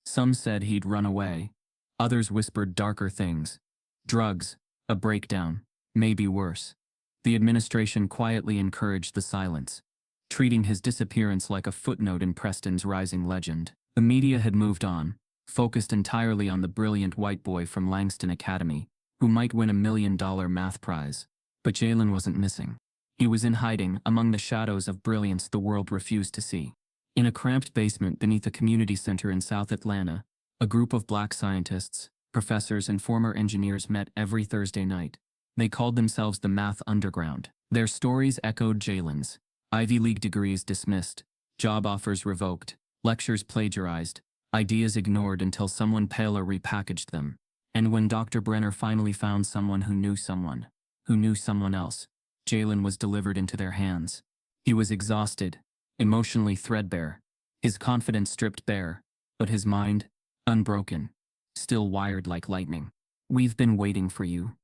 Some said he'd run away. Others whispered darker things. Drugs, a breakdown, maybe worse. The administration quietly encouraged the silence, treating his disappearance like a footnote in Preston's rising legend. The media had moved on, focused entirely on the brilliant white boy from Langston Academy, who might win $1 million math prize. But Jalen wasn't missing. He was in hiding among the shadows of brilliance the world refused to see. In a cramped basement beneath a community center in South Atlanta, a group of black scientists, professors, and former engineers met every Thursday night. They called themselves the Math Underground. Their stories echoed Jalen's. Ivy League degrees dismissed, job offers revoked, lectures plagiarized, ideas ignored until someone paler repackaged them. And when Dr. Brenner finally found someone who knew someone else, Jalen was delivered into their hands. He was exhausted, emotionally threadbare, his confidence stripped bare, but his mind, unbroken, still wired like lightning. "We've been waiting for you,"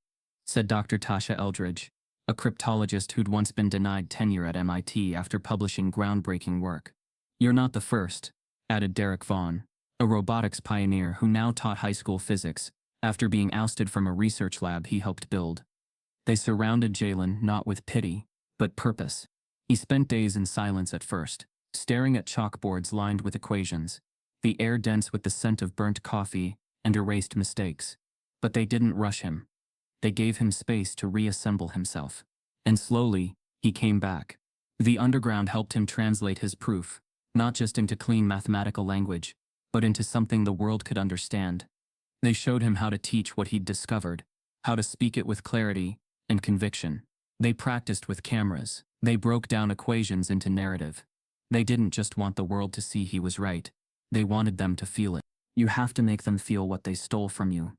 said Dr. Tasha Eldridge, a cryptologist who'd once been denied tenure at MIT after publishing groundbreaking work. "You're not the first," added Derek Vaughn, a robotics pioneer who now taught high school physics, after being ousted from a research lab he helped build. They surrounded Jalen not with pity, but purpose. He spent days in silence at first, staring at chalkboards lined with equations, the air dense with the scent of burnt coffee and erased mistakes. But they didn't rush him. They gave him space to reassemble himself. And slowly, he came back. The underground helped him translate his proof, not just into clean mathematical language, but into something the world could understand. They showed him how to teach what he'd discovered, how to speak it with clarity and conviction. They practiced with cameras. They broke down equations into narrative. They didn't just want the world to see he was right. They wanted them to feel it. You have to make them feel what they stole from you,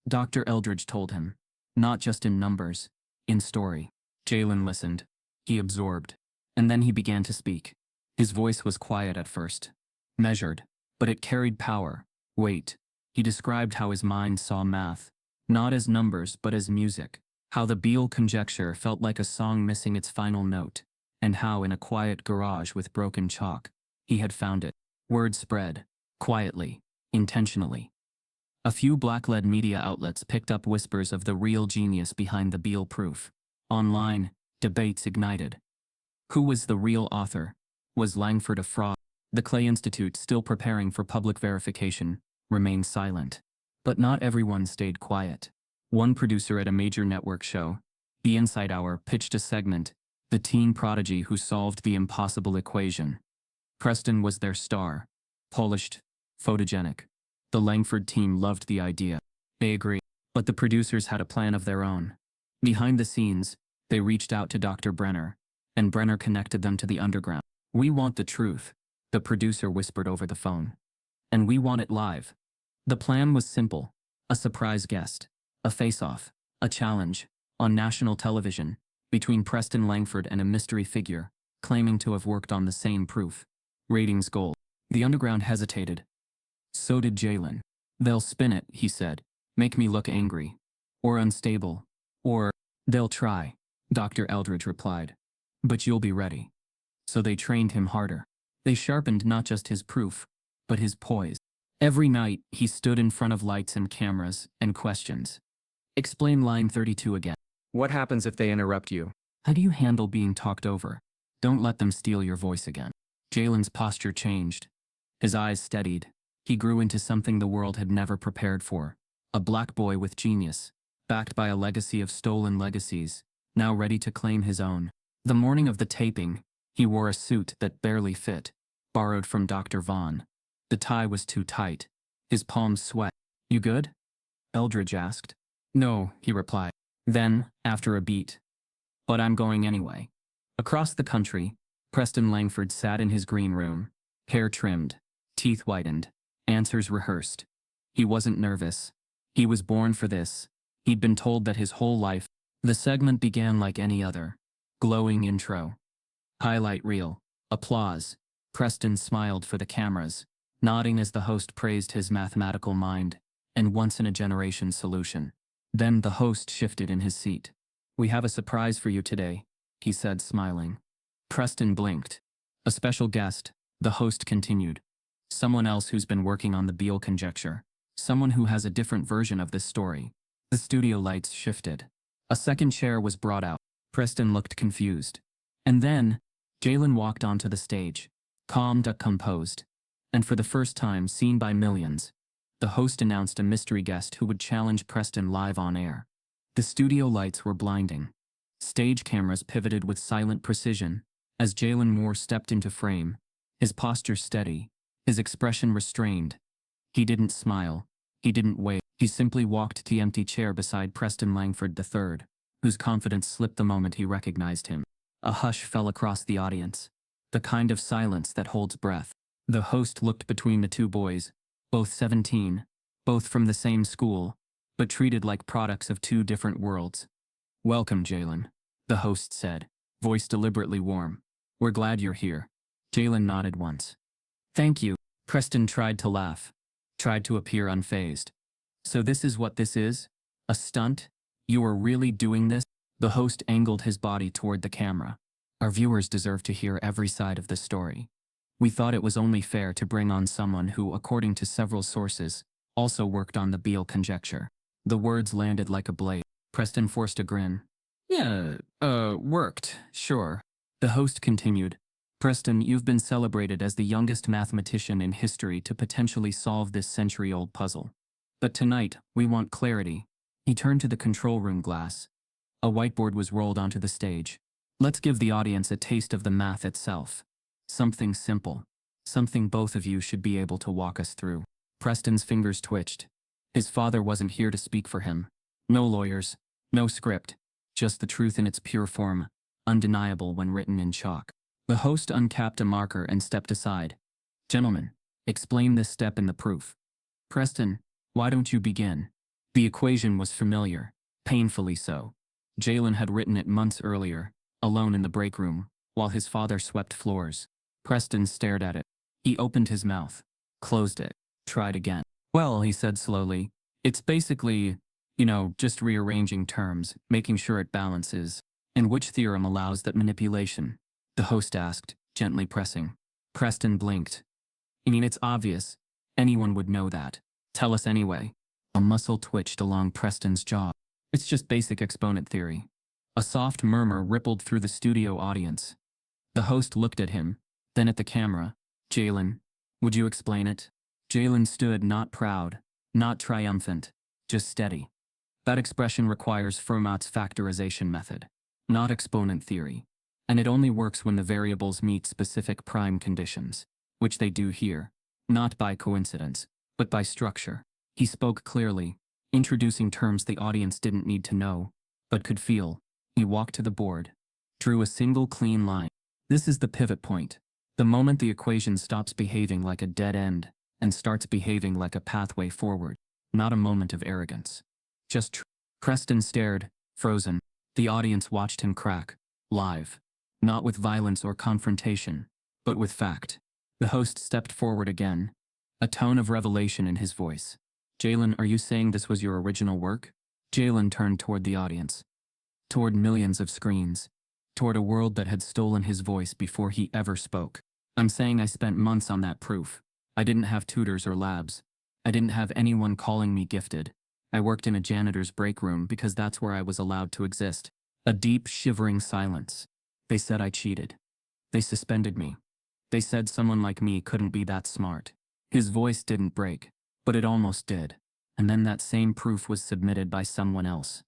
Dr. Eldridge told him. Not just in numbers, in story. Jalen listened. He absorbed. And then he began to speak. His voice was quiet at first, measured, but it carried power, weight. He described how his mind saw math, not as numbers but as music, how the Beale conjecture felt like a song missing its final note, and how in a quiet garage with broken chalk, he had found it. Word spread, quietly, intentionally. A few black-led media outlets picked up whispers of the real genius behind the Beale proof. Online, debates ignited. Who was the real author? Was Langford a fraud? The Clay Institute, still preparing for public verification, remained silent. But not everyone stayed quiet. One producer at a major network show, The Inside Hour, pitched a segment, The Teen Prodigy Who Solved the Impossible Equation. Preston was their star. Polished, photogenic. The Langford team loved the idea. They agreed. But the producers had a plan of their own. Behind the scenes, they reached out to Dr. Brenner, and Brenner connected them to the underground. We want the truth, the producer whispered over the phone. And we want it live. The plan was simple. A surprise guest, a face-off, a challenge, on national television, between Preston Langford and a mystery figure, claiming to have worked on the same proof. Ratings gold. The underground hesitated. So did Jalen. They'll spin it, he said. Make me look angry. Or unstable. Or, they'll try, Dr. Eldridge replied. But you'll be ready. So they trained him harder. They sharpened not just his proof, but his poise. Every night, he stood in front of lights and cameras and questions. Explain line 32 again. What happens if they interrupt you? How do you handle being talked over? Don't let them steal your voice again. Jalen's posture changed. His eyes steadied. He grew into something the world had never prepared for. A black boy with genius, backed by a legacy of stolen legacies, now ready to claim his own. The morning of the taping, he wore a suit that barely fit, borrowed from Dr. Vaughn. The tie was too tight. His palms sweat. You good? Eldridge asked. No, he replied. Then, after a beat. But I'm going anyway. Across the country, Preston Langford sat in his green room, hair trimmed, teeth whitened, answers rehearsed. He wasn't nervous. He was born for this. He'd been told that his whole life. The segment began like any other. Glowing intro. Highlight reel. Applause. Preston smiled for the cameras, nodding as the host praised his mathematical mind and once-in-a-generation solution. Then the host shifted in his seat. We have a surprise for you today, he said, smiling. Preston blinked. A special guest, the host continued. Someone else who's been working on the Beale conjecture. Someone who has a different version of this story. The studio lights shifted. A second chair was brought out. Preston looked confused. And then, Jalen walked onto the stage, calm but composed. And for the first time seen by millions, the host announced a mystery guest who would challenge Preston live on air. The studio lights were blinding. Stage cameras pivoted with silent precision as Jalen Moore stepped into frame, his posture steady, his expression restrained. He didn't smile. He didn't wave. He simply walked to the empty chair beside Preston Langford III, whose confidence slipped the moment he recognized him. A hush fell across the audience, the kind of silence that holds breath. The host looked between the two boys, both 17, both from the same school, but treated like products of two different worlds. Welcome, Jalen, the host said, voice deliberately warm. We're glad you're here. Jalen nodded once. Thank you. Preston tried to laugh, tried to appear unfazed. So this is what this is? A stunt? You are really doing this? The host angled his body toward the camera. Our viewers deserve to hear every side of the story. We thought it was only fair to bring on someone who, according to several sources, also worked on the Beale conjecture. The words landed like a blade. Preston forced a grin. Yeah, worked, sure. The host continued. Preston, you've been celebrated as the youngest mathematician in history to potentially solve this century-old puzzle. But tonight, we want clarity. He turned to the control room glass. A whiteboard was rolled onto the stage. Let's give the audience a taste of the math itself. Something simple. Something both of you should be able to walk us through. Preston's fingers twitched. His father wasn't here to speak for him. No lawyers. No script. Just the truth in its pure form, undeniable when written in chalk. The host uncapped a marker and stepped aside. Gentlemen, explain this step in the proof. Preston, why don't you begin? The equation was familiar, painfully so. Jalen had written it months earlier, alone in the break room, while his father swept floors. Preston stared at it. He opened his mouth, closed it, tried again. Well, he said slowly, it's basically, just rearranging terms, making sure it balances. And which theorem allows that manipulation? The host asked, gently pressing. Preston blinked. I mean, it's obvious. Anyone would know that. Tell us anyway. A muscle twitched along Preston's jaw. It's just basic exponent theory. A soft murmur rippled through the studio audience. The host looked at him, then at the camera. Jalen, would you explain it? Jalen stood not proud, not triumphant, just steady. That expression requires Fermat's factorization method, not exponent theory. And it only works when the variables meet specific prime conditions, which they do here, not by coincidence, but by structure. He spoke clearly, introducing terms the audience didn't need to know, but could feel. He walked to the board, drew a single clean line. This is the pivot point, the moment the equation stops behaving like a dead end and starts behaving like a pathway forward, not a moment of arrogance. Just Preston stared, frozen. The audience watched him crack, live. Not with violence or confrontation, but with fact. The host stepped forward again, a tone of revelation in his voice. Jalen, are you saying this was your original work? Jalen turned toward the audience, toward millions of screens, toward a world that had stolen his voice before he ever spoke. I'm saying I spent months on that proof. I didn't have tutors or labs. I didn't have anyone calling me gifted. I worked in a janitor's break room because that's where I was allowed to exist. A deep, shivering silence. They said I cheated. They suspended me. They said someone like me couldn't be that smart. His voice didn't break, but it almost did. And then that same proof was submitted by someone else.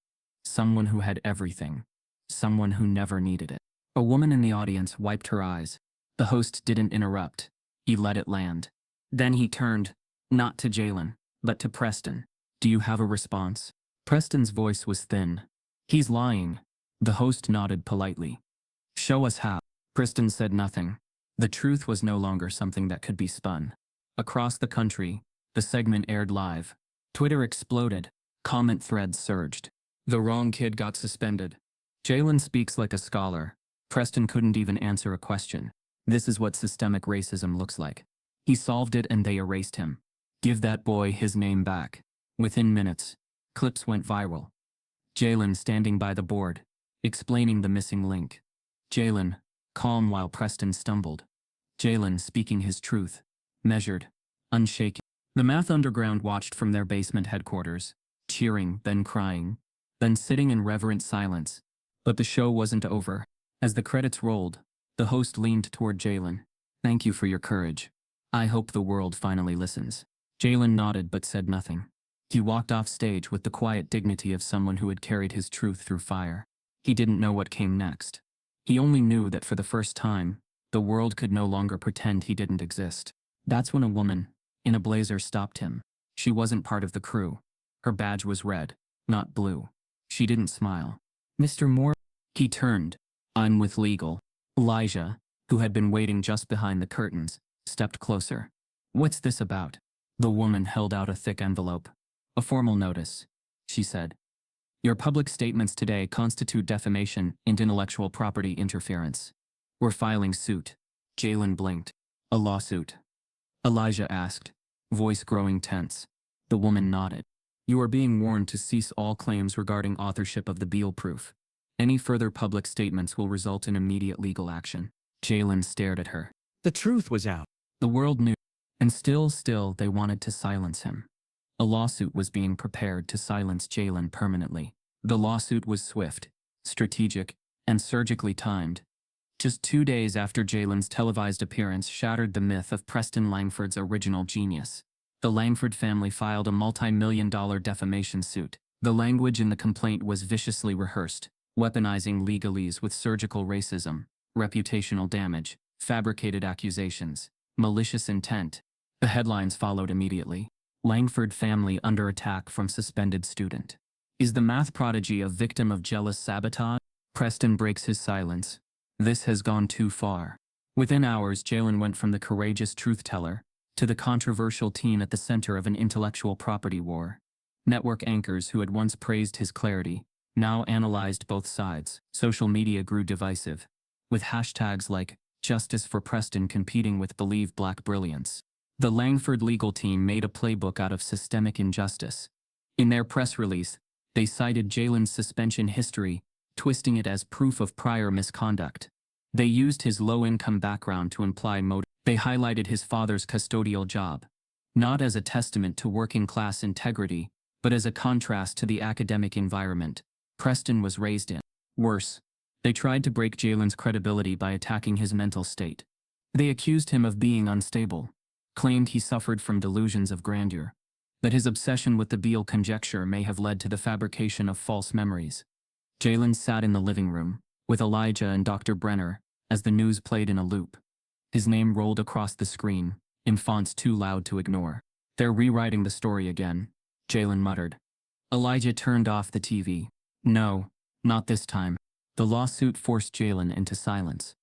Someone who had everything. Someone who never needed it. A woman in the audience wiped her eyes. The host didn't interrupt. He let it land. Then he turned, not to Jalen, but to Preston. Do you have a response? Preston's voice was thin. He's lying. The host nodded politely. Show us how. Preston said nothing. The truth was no longer something that could be spun. Across the country, the segment aired live. Twitter exploded. Comment threads surged. The wrong kid got suspended. Jalen speaks like a scholar. Preston couldn't even answer a question. This is what systemic racism looks like. He solved it and they erased him. Give that boy his name back. Within minutes, clips went viral. Jalen standing by the board, explaining the missing link. Jalen, calm while Preston stumbled. Jalen speaking his truth, measured, unshaken. The math underground watched from their basement headquarters, cheering, then crying, then sitting in reverent silence. But the show wasn't over. As the credits rolled, the host leaned toward Jalen. Thank you for your courage. I hope the world finally listens. Jalen nodded but said nothing. He walked off stage with the quiet dignity of someone who had carried his truth through fire. He didn't know what came next. He only knew that for the first time, the world could no longer pretend he didn't exist. That's when a woman, in a blazer, stopped him. She wasn't part of the crew. Her badge was red, not blue. She didn't smile. Mr. Moore? He turned. I'm with legal. Elijah, who had been waiting just behind the curtains, stepped closer. What's this about? The woman held out a thick envelope. A formal notice, she said. Your public statements today constitute defamation and intellectual property interference. We're filing suit. Jalen blinked. A lawsuit? Elijah asked, voice growing tense. The woman nodded. You are being warned to cease all claims regarding authorship of the Beale proof. Any further public statements will result in immediate legal action. Jalen stared at her. The truth was out. The world knew, and still they wanted to silence him. A lawsuit was being prepared to silence Jalen permanently. The lawsuit was swift, strategic, and surgically timed. Just 2 days after Jalen's televised appearance shattered the myth of Preston Langford's original genius, the Langford family filed a multi-million-dollar defamation suit. The language in the complaint was viciously rehearsed, weaponizing legalese with surgical racism, reputational damage, fabricated accusations, malicious intent. The headlines followed immediately. Langford family under attack from suspended student. Is the math prodigy a victim of jealous sabotage? Preston breaks his silence. This has gone too far. Within hours, Jalen went from the courageous truth-teller to the controversial teen at the center of an intellectual property war. Network anchors who had once praised his clarity now analyzed both sides. Social media grew divisive, with hashtags like Justice for Preston competing with Believe Black Brilliance. The Langford legal team made a playbook out of systemic injustice. In their press release, they cited Jalen's suspension history, twisting it as proof of prior misconduct. They used his low-income background to imply motive. They highlighted his father's custodial job, not as a testament to working-class integrity, but as a contrast to the academic environment Preston was raised in. Worse, they tried to break Jalen's credibility by attacking his mental state. They accused him of being unstable, claimed he suffered from delusions of grandeur, that his obsession with the Beale conjecture may have led to the fabrication of false memories. Jalen sat in the living room, with Elijah and Dr. Brenner, as the news played in a loop. His name rolled across the screen, in fonts too loud to ignore. They're rewriting the story again, Jalen muttered. Elijah turned off the TV. No, not this time. The lawsuit forced Jalen into silence.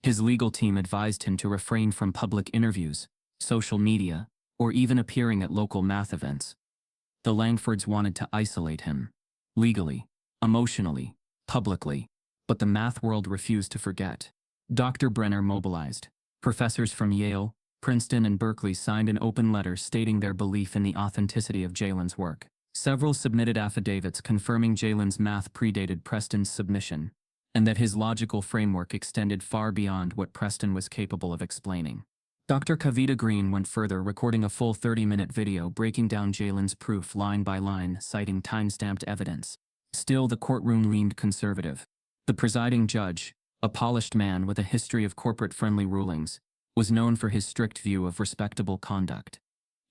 His legal team advised him to refrain from public interviews, social media, or even appearing at local math events. The Langfords wanted to isolate him, legally, emotionally, publicly, but the math world refused to forget. Dr. Brenner mobilized. Professors from Yale, Princeton, and Berkeley signed an open letter stating their belief in the authenticity of Jalen's work. Several submitted affidavits confirming Jalen's math predated Preston's submission, and that his logical framework extended far beyond what Preston was capable of explaining. Dr. Kavita Green went further, recording a full 30-minute video breaking down Jalen's proof line by line, citing time-stamped evidence. Still, the courtroom leaned conservative. The presiding judge, a polished man with a history of corporate-friendly rulings, was known for his strict view of respectable conduct.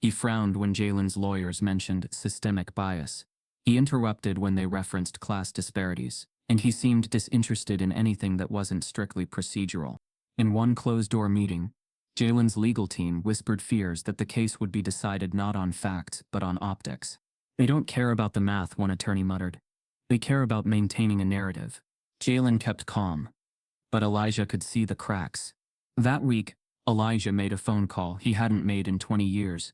He frowned when Jalen's lawyers mentioned systemic bias. He interrupted when they referenced class disparities, and he seemed disinterested in anything that wasn't strictly procedural. In one closed-door meeting, Jalen's legal team whispered fears that the case would be decided not on facts but on optics. They don't care about the math, one attorney muttered. They care about maintaining a narrative. Jalen kept calm, but Elijah could see the cracks. That week, Elijah made a phone call he hadn't made in 20 years.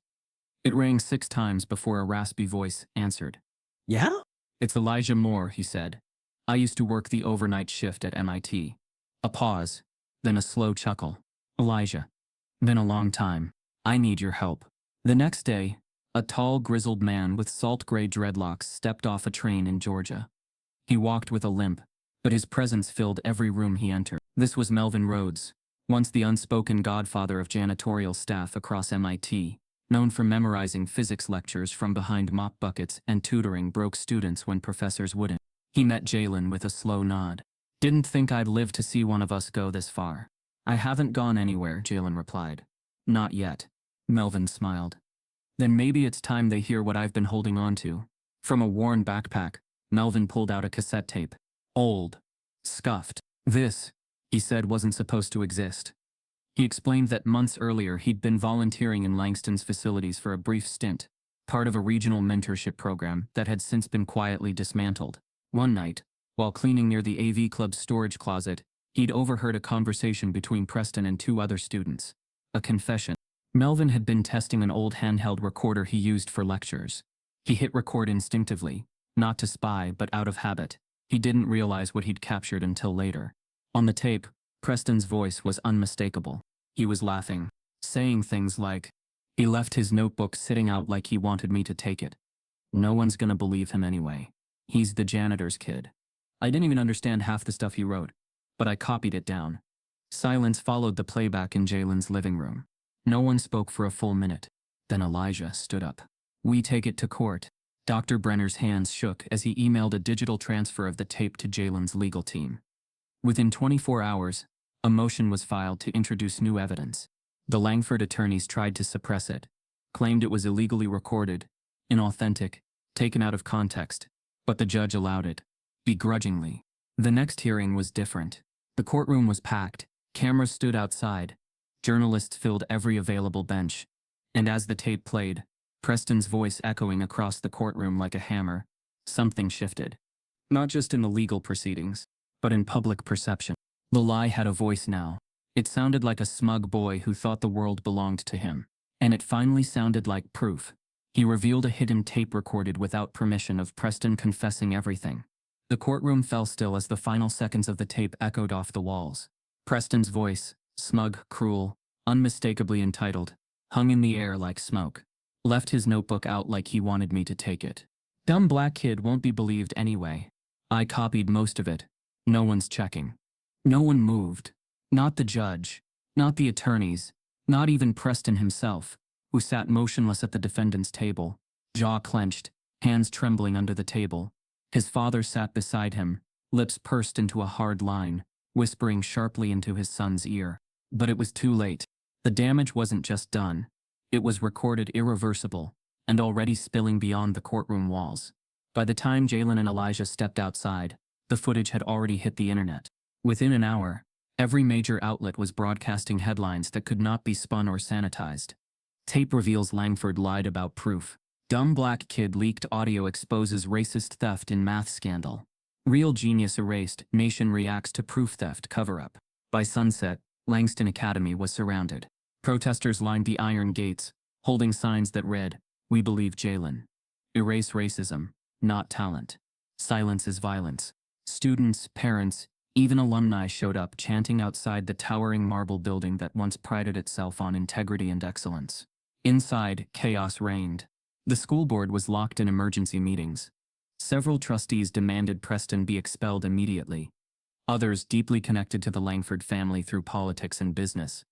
It rang 6 times before a raspy voice answered. Yeah? It's Elijah Moore, he said. I used to work the overnight shift at MIT. A pause, then a slow chuckle. Elijah. Been a long time. I need your help. The next day, a tall, grizzled man with salt-gray dreadlocks stepped off a train in Georgia. He walked with a limp, but his presence filled every room he entered. This was Melvin Rhodes, once the unspoken godfather of janitorial staff across MIT, known for memorizing physics lectures from behind mop buckets and tutoring broke students when professors wouldn't. He met Jalen with a slow nod. Didn't think I'd live to see one of us go this far. I haven't gone anywhere, Jalen replied. Not yet. Melvin smiled. Then maybe it's time they hear what I've been holding on to. From a worn backpack, Melvin pulled out a cassette tape. Old. Scuffed. This, he said, wasn't supposed to exist. He explained that months earlier he'd been volunteering in Langston's facilities for a brief stint, part of a regional mentorship program that had since been quietly dismantled. One night, while cleaning near the AV Club's storage closet, he'd overheard a conversation between Preston and 2 other students. A confession. Melvin had been testing an old handheld recorder he used for lectures. He hit record instinctively, not to spy but out of habit. He didn't realize what he'd captured until later. On the tape, Preston's voice was unmistakable. He was laughing, saying things like, "He left his notebook sitting out like he wanted me to take it. No one's gonna believe him anyway. He's the janitor's kid. I didn't even understand half the stuff he wrote, but I copied it down." Silence followed the playback in Jalen's living room. No one spoke for a full minute. Then Elijah stood up. "We take it to court." Dr. Brenner's hands shook as he emailed a digital transfer of the tape to Jalen's legal team. Within 24 hours, A motion was filed to introduce new evidence. The Langford attorneys tried to suppress it, claimed it was illegally recorded, inauthentic, taken out of context, but the judge allowed it, begrudgingly. The next hearing was different. The courtroom was packed, cameras stood outside, journalists filled every available bench, and as the tape played, Preston's voice echoing across the courtroom like a hammer, something shifted. Not just in the legal proceedings, but in public perception. The lie had a voice now. It sounded like a smug boy who thought the world belonged to him. And it finally sounded like proof. He revealed a hidden tape recorded without permission of Preston confessing everything. The courtroom fell still as the final seconds of the tape echoed off the walls. Preston's voice, smug, cruel, unmistakably entitled, hung in the air like smoke. Left his notebook out like he wanted me to take it. Dumb black kid won't be believed anyway. I copied most of it. No one's checking. No one moved. Not the judge. Not the attorneys. Not even Preston himself, who sat motionless at the defendant's table, jaw clenched, hands trembling under the table. His father sat beside him, lips pursed into a hard line, whispering sharply into his son's ear. But it was too late. The damage wasn't just done. It was recorded irreversible, and already spilling beyond the courtroom walls. By the time Jalen and Elijah stepped outside, the footage had already hit the internet. Within an hour, every major outlet was broadcasting headlines that could not be spun or sanitized. Tape reveals Langford lied about proof. Dumb black kid leaked audio exposes racist theft in math scandal. Real genius erased, nation reacts to proof theft cover-up. By sunset, Langston Academy was surrounded. Protesters lined the iron gates, holding signs that read, "We believe Jalen. Erase racism, not talent. Silence is violence." Students, parents, even alumni showed up chanting outside the towering marble building that once prided itself on integrity and excellence. Inside, chaos reigned. The school board was locked in emergency meetings. Several trustees demanded Preston be expelled immediately. Others, deeply connected to the Langford family through politics and business,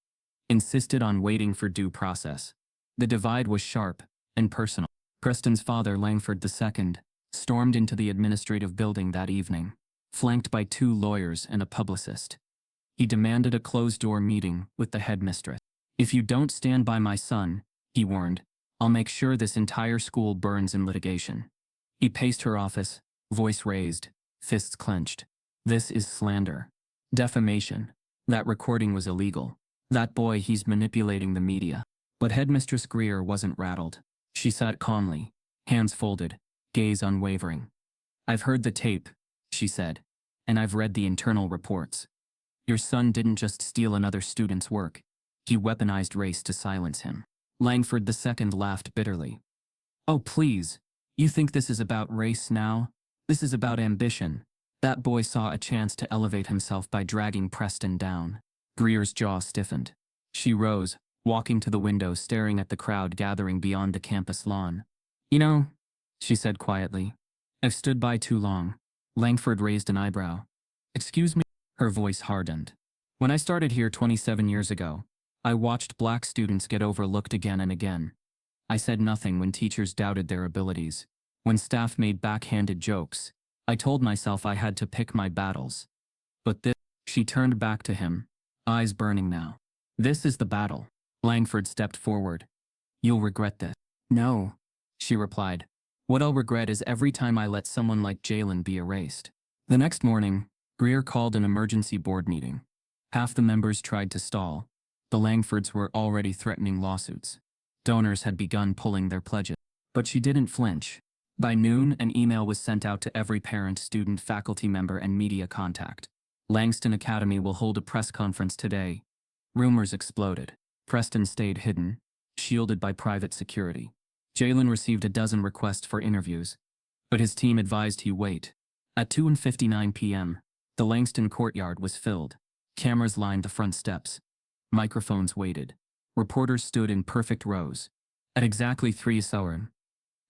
insisted on waiting for due process. The divide was sharp and personal. Preston's father, Langford II, stormed into the administrative building that evening, flanked by 2 lawyers and a publicist. He demanded a closed-door meeting with the headmistress. "If you don't stand by my son," he warned, "I'll make sure this entire school burns in litigation." He paced her office, voice raised, fists clenched. "This is slander. Defamation. That recording was illegal. That boy, he's manipulating the media." But Headmistress Greer wasn't rattled. She sat calmly, hands folded, gaze unwavering. "I've heard the tape," she said, "and I've read the internal reports. Your son didn't just steal another student's work. He weaponized race to silence him." Langford II laughed bitterly. "Oh, please. You think this is about race now? This is about ambition." That boy saw a chance to elevate himself by dragging Preston down. Greer's jaw stiffened. She rose, walking to the window, staring at the crowd gathering beyond the campus lawn. "You know," she said quietly, "I've stood by too long." Langford raised an eyebrow. "Excuse me?" Her voice hardened. "When I started here 27 years ago, I watched black students get overlooked again and again. I said nothing when teachers doubted their abilities. When staff made backhanded jokes, I told myself I had to pick my battles. But this," she turned back to him, eyes burning now. "This is the battle." Langford stepped forward. "You'll regret this." "No," she replied. "What I'll regret is every time I let someone like Jalen be erased." The next morning, Greer called an emergency board meeting. Half the members tried to stall. The Langfords were already threatening lawsuits. Donors had begun pulling their pledges. But she didn't flinch. By noon, an email was sent out to every parent, student, faculty member, and media contact. "Langston Academy will hold a press conference today." Rumors exploded. Preston stayed hidden, shielded by private security. Jalen received a dozen requests for interviews, but his team advised he wait. At 2:59 p.m., the Langston courtyard was filled. Cameras lined the front steps. Microphones waited. Reporters stood in perfect rows. At exactly 3:00,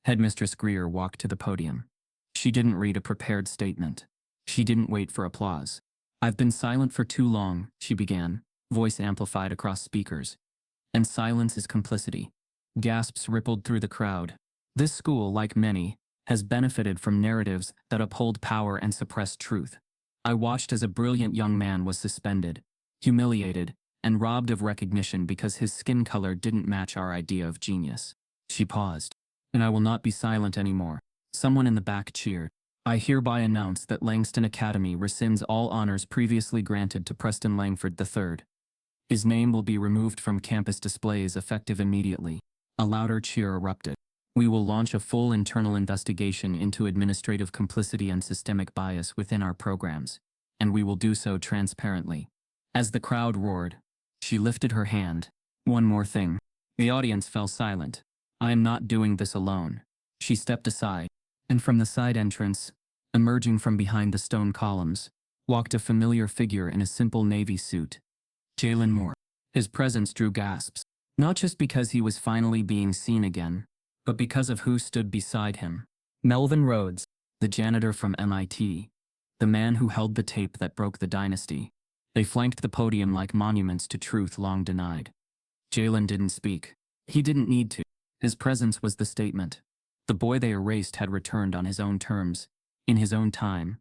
Headmistress Greer walked to the podium. She didn't read a prepared statement. She didn't wait for applause. "I've been silent for too long," she began, voice amplified across speakers. "And silence is complicity." Gasps rippled through the crowd. This school, like many, has benefited from narratives that uphold power and suppress truth. I watched as a brilliant young man was suspended, humiliated, and robbed of recognition because his skin color didn't match our idea of genius. She paused. And I will not be silent anymore. Someone in the back cheered. I hereby announce that Langston Academy rescinds all honors previously granted to Preston Langford III. His name will be removed from campus displays effective immediately. A louder cheer erupted. We will launch a full internal investigation into administrative complicity and systemic bias within our programs, and we will do so transparently. As the crowd roared, she lifted her hand. One more thing. The audience fell silent. I am not doing this alone. She stepped aside, and from the side entrance, emerging from behind the stone columns, walked a familiar figure in a simple navy suit. Jalen Moore. His presence drew gasps, not just because he was finally being seen again, but because of who stood beside him. Melvin Rhodes, the janitor from MIT, the man who held the tape that broke the dynasty. They flanked the podium like monuments to truth long denied. Jalen didn't speak. He didn't need to. His presence was the statement. The boy they erased had returned on his own terms, in his own time,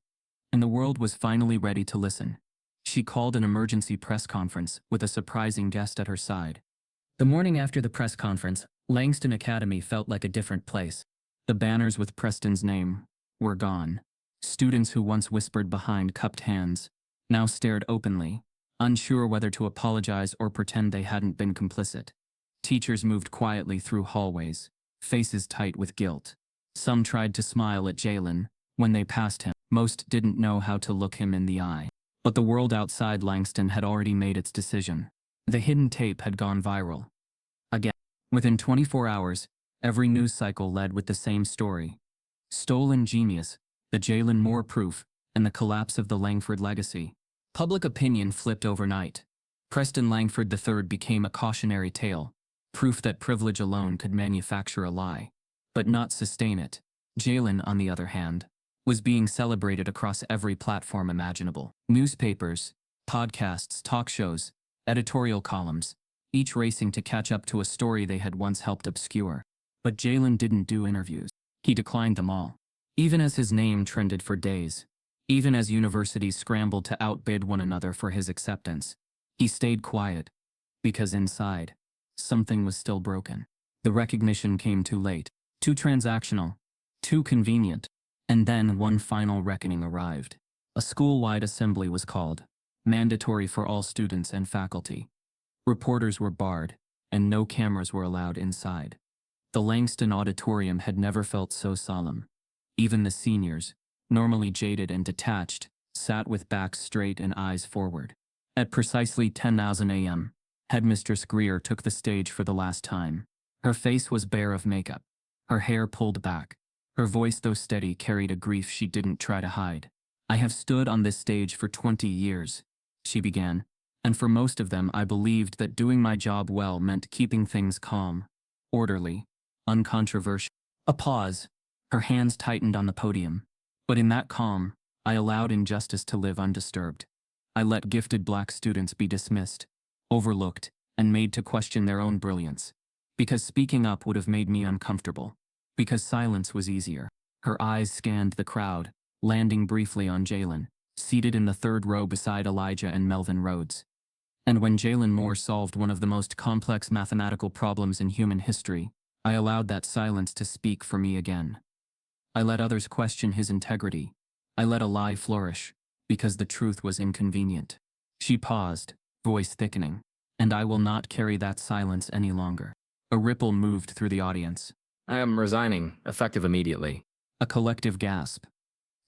and the world was finally ready to listen. She called an emergency press conference with a surprising guest at her side. The morning after the press conference, Langston Academy felt like a different place. The banners with Preston's name were gone. Students who once whispered behind cupped hands now stared openly, unsure whether to apologize or pretend they hadn't been complicit. Teachers moved quietly through hallways, faces tight with guilt. Some tried to smile at Jalen when they passed him. Most didn't know how to look him in the eye. But the world outside Langston had already made its decision. The hidden tape had gone viral. Again, within 24 hours, every news cycle led with the same story. Stolen genius, the Jalen Moore proof, and the collapse of the Langford legacy. Public opinion flipped overnight. Preston Langford III became a cautionary tale, proof that privilege alone could manufacture a lie, but not sustain it. Jalen, on the other hand, was being celebrated across every platform imaginable. Newspapers, podcasts, talk shows, editorial columns, each racing to catch up to a story they had once helped obscure. But Jalen didn't do interviews. He declined them all. Even as his name trended for days, even as universities scrambled to outbid one another for his acceptance, he stayed quiet, because inside, something was still broken. The recognition came too late, too transactional, too convenient, and then one final reckoning arrived. A school-wide assembly was called, mandatory for all students and faculty. Reporters were barred, and no cameras were allowed inside. The Langston Auditorium had never felt so solemn. Even the seniors, normally jaded and detached, sat with backs straight and eyes forward. At precisely 10:00 a.m., Headmistress Greer took the stage for the last time. Her face was bare of makeup, her hair pulled back. Her voice, though steady, carried a grief she didn't try to hide. I have stood on this stage for 20 years, she began, and for most of them I believed that doing my job well meant keeping things calm, orderly, uncontroversial. A pause. Her hands tightened on the podium. But in that calm, I allowed injustice to live undisturbed. I let gifted black students be dismissed, overlooked, and made to question their own brilliance. Because speaking up would have made me uncomfortable. Because silence was easier. Her eyes scanned the crowd, landing briefly on Jalen, seated in the third row beside Elijah and Melvin Rhodes. And when Jalen Moore solved one of the most complex mathematical problems in human history, I allowed that silence to speak for me again. I let others question his integrity. I let a lie flourish, because the truth was inconvenient. She paused, voice thickening. And I will not carry that silence any longer. A ripple moved through the audience. I am resigning, effective immediately. A collective gasp.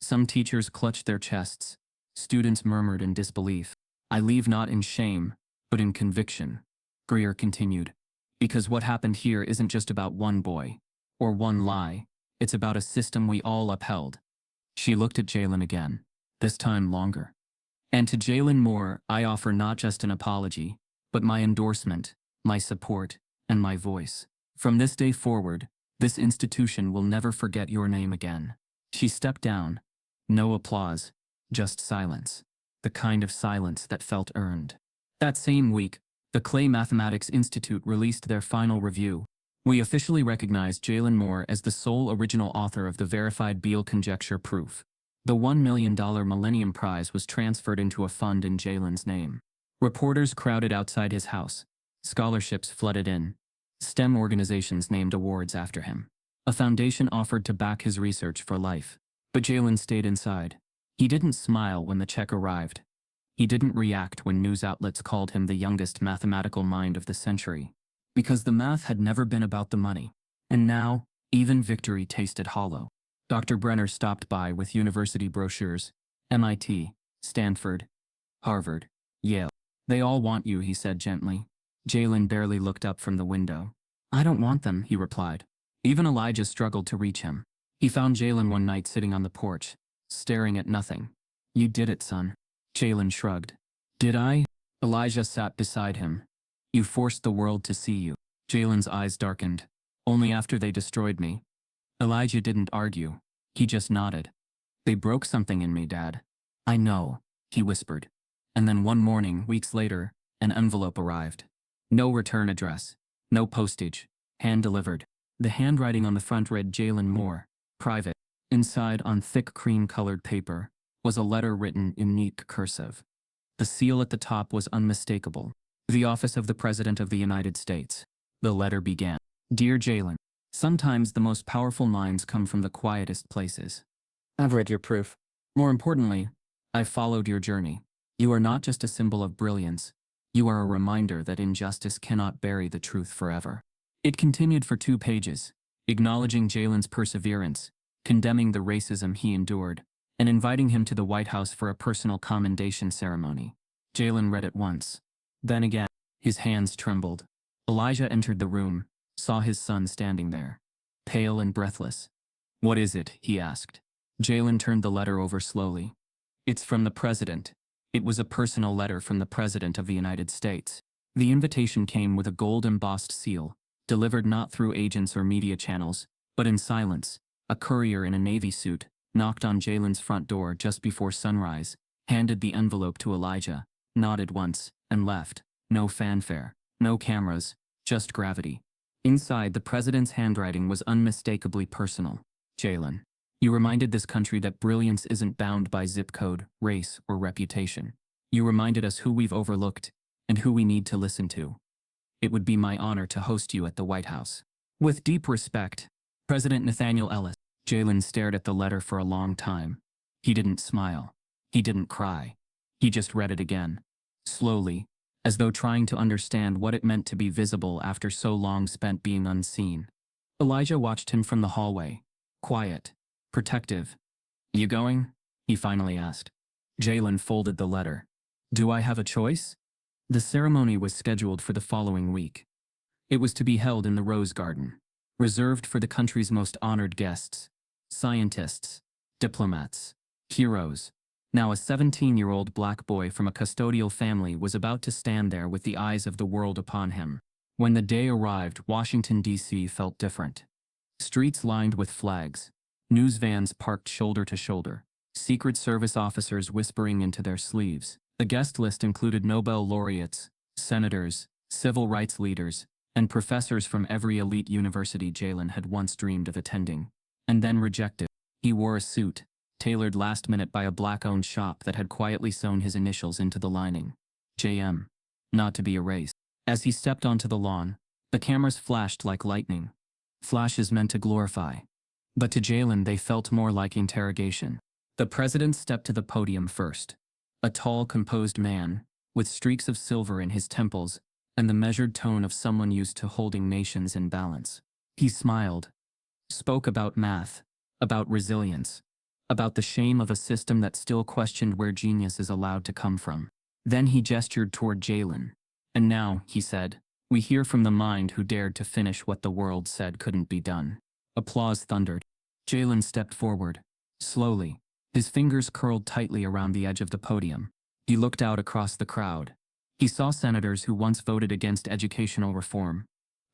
Some teachers clutched their chests. Students murmured in disbelief. I leave not in shame, but in conviction, Greer continued. Because what happened here isn't just about one boy, or one lie. It's about a system we all upheld. She looked at Jalen again, this time longer. And to Jalen Moore, I offer not just an apology, but my endorsement, my support, and my voice. From this day forward, this institution will never forget your name again. She stepped down. No applause, just silence. The kind of silence that felt earned. That same week, the Clay Mathematics Institute released their final review. We officially recognized Jalen Moore as the sole original author of the verified Beal conjecture proof. The $1 million Millennium Prize was transferred into a fund in Jalen's name. Reporters crowded outside his house. Scholarships flooded in. STEM organizations named awards after him. A foundation offered to back his research for life. But Jalen stayed inside. He didn't smile when the check arrived. He didn't react when news outlets called him the youngest mathematical mind of the century. Because the math had never been about the money. And now, even victory tasted hollow. Dr. Brenner stopped by with university brochures. MIT, Stanford, Harvard, Yale. They all want you, he said gently. Jalen barely looked up from the window. I don't want them, he replied. Even Elijah struggled to reach him. He found Jalen one night sitting on the porch, staring at nothing. You did it, son. Jalen shrugged. Did I? Elijah sat beside him. You forced the world to see you. Jalen's eyes darkened. Only after they destroyed me. Elijah didn't argue. He just nodded. They broke something in me, Dad. I know, he whispered. And then one morning, weeks later, an envelope arrived. No return address. No postage. Hand-delivered. The handwriting on the front read Jalen Moore, private. Inside, on thick cream-colored paper, was a letter written in neat cursive. The seal at the top was unmistakable. The office of the President of the United States. The letter began. Dear Jalen, sometimes the most powerful minds come from the quietest places. I've read your proof. More importantly, I've followed your journey. You are not just a symbol of brilliance. You are a reminder that injustice cannot bury the truth forever. It continued for 2 pages, acknowledging Jalen's perseverance, condemning the racism he endured, and inviting him to the White House for a personal commendation ceremony. Jalen read it once. Then again, his hands trembled. Elijah entered the room, saw his son standing there, pale and breathless. What is it? He asked. Jalen turned the letter over slowly. It's from the President. It was a personal letter from the President of the United States. The invitation came with a gold-embossed seal, delivered not through agents or media channels, but in silence. A courier in a Navy suit knocked on Jalen's front door just before sunrise, handed the envelope to Elijah, nodded once, and left. No fanfare, no cameras, just gravity. Inside, the President's handwriting was unmistakably personal. Jalen, you reminded this country that brilliance isn't bound by zip code, race, or reputation. You reminded us who we've overlooked and who we need to listen to. It would be my honor to host you at the White House. With deep respect, President Nathaniel Ellis. Jalen stared at the letter for a long time. He didn't smile. He didn't cry. He just read it again, slowly, as though trying to understand what it meant to be visible after so long spent being unseen. Elijah watched him from the hallway, quiet, protective. You going? He finally asked. Jalen folded the letter. Do I have a choice? The ceremony was scheduled for the following week. It was to be held in the Rose Garden, reserved for the country's most honored guests, scientists, diplomats, heroes. Now a 17-year-old black boy from a custodial family was about to stand there with the eyes of the world upon him. When the day arrived, Washington, D.C. felt different. Streets lined with flags, news vans parked shoulder to shoulder, Secret Service officers whispering into their sleeves. The guest list included Nobel laureates, senators, civil rights leaders, and professors from every elite university Jalen had once dreamed of attending, and then rejected. He wore a suit, tailored last minute by a black-owned shop that had quietly sewn his initials into the lining. JM. Not to be erased. As he stepped onto the lawn, the cameras flashed like lightning. Flashes meant to glorify. But to Jalen they felt more like interrogation. The president stepped to the podium first. A tall, composed man, with streaks of silver in his temples and the measured tone of someone used to holding nations in balance. He smiled, spoke about math, about resilience, about the shame of a system that still questioned where genius is allowed to come from. Then he gestured toward Jalen. And now, he said, we hear from the mind who dared to finish what the world said couldn't be done. Applause thundered. Jalen stepped forward, slowly, his fingers curled tightly around the edge of the podium. He looked out across the crowd. He saw senators who once voted against educational reform,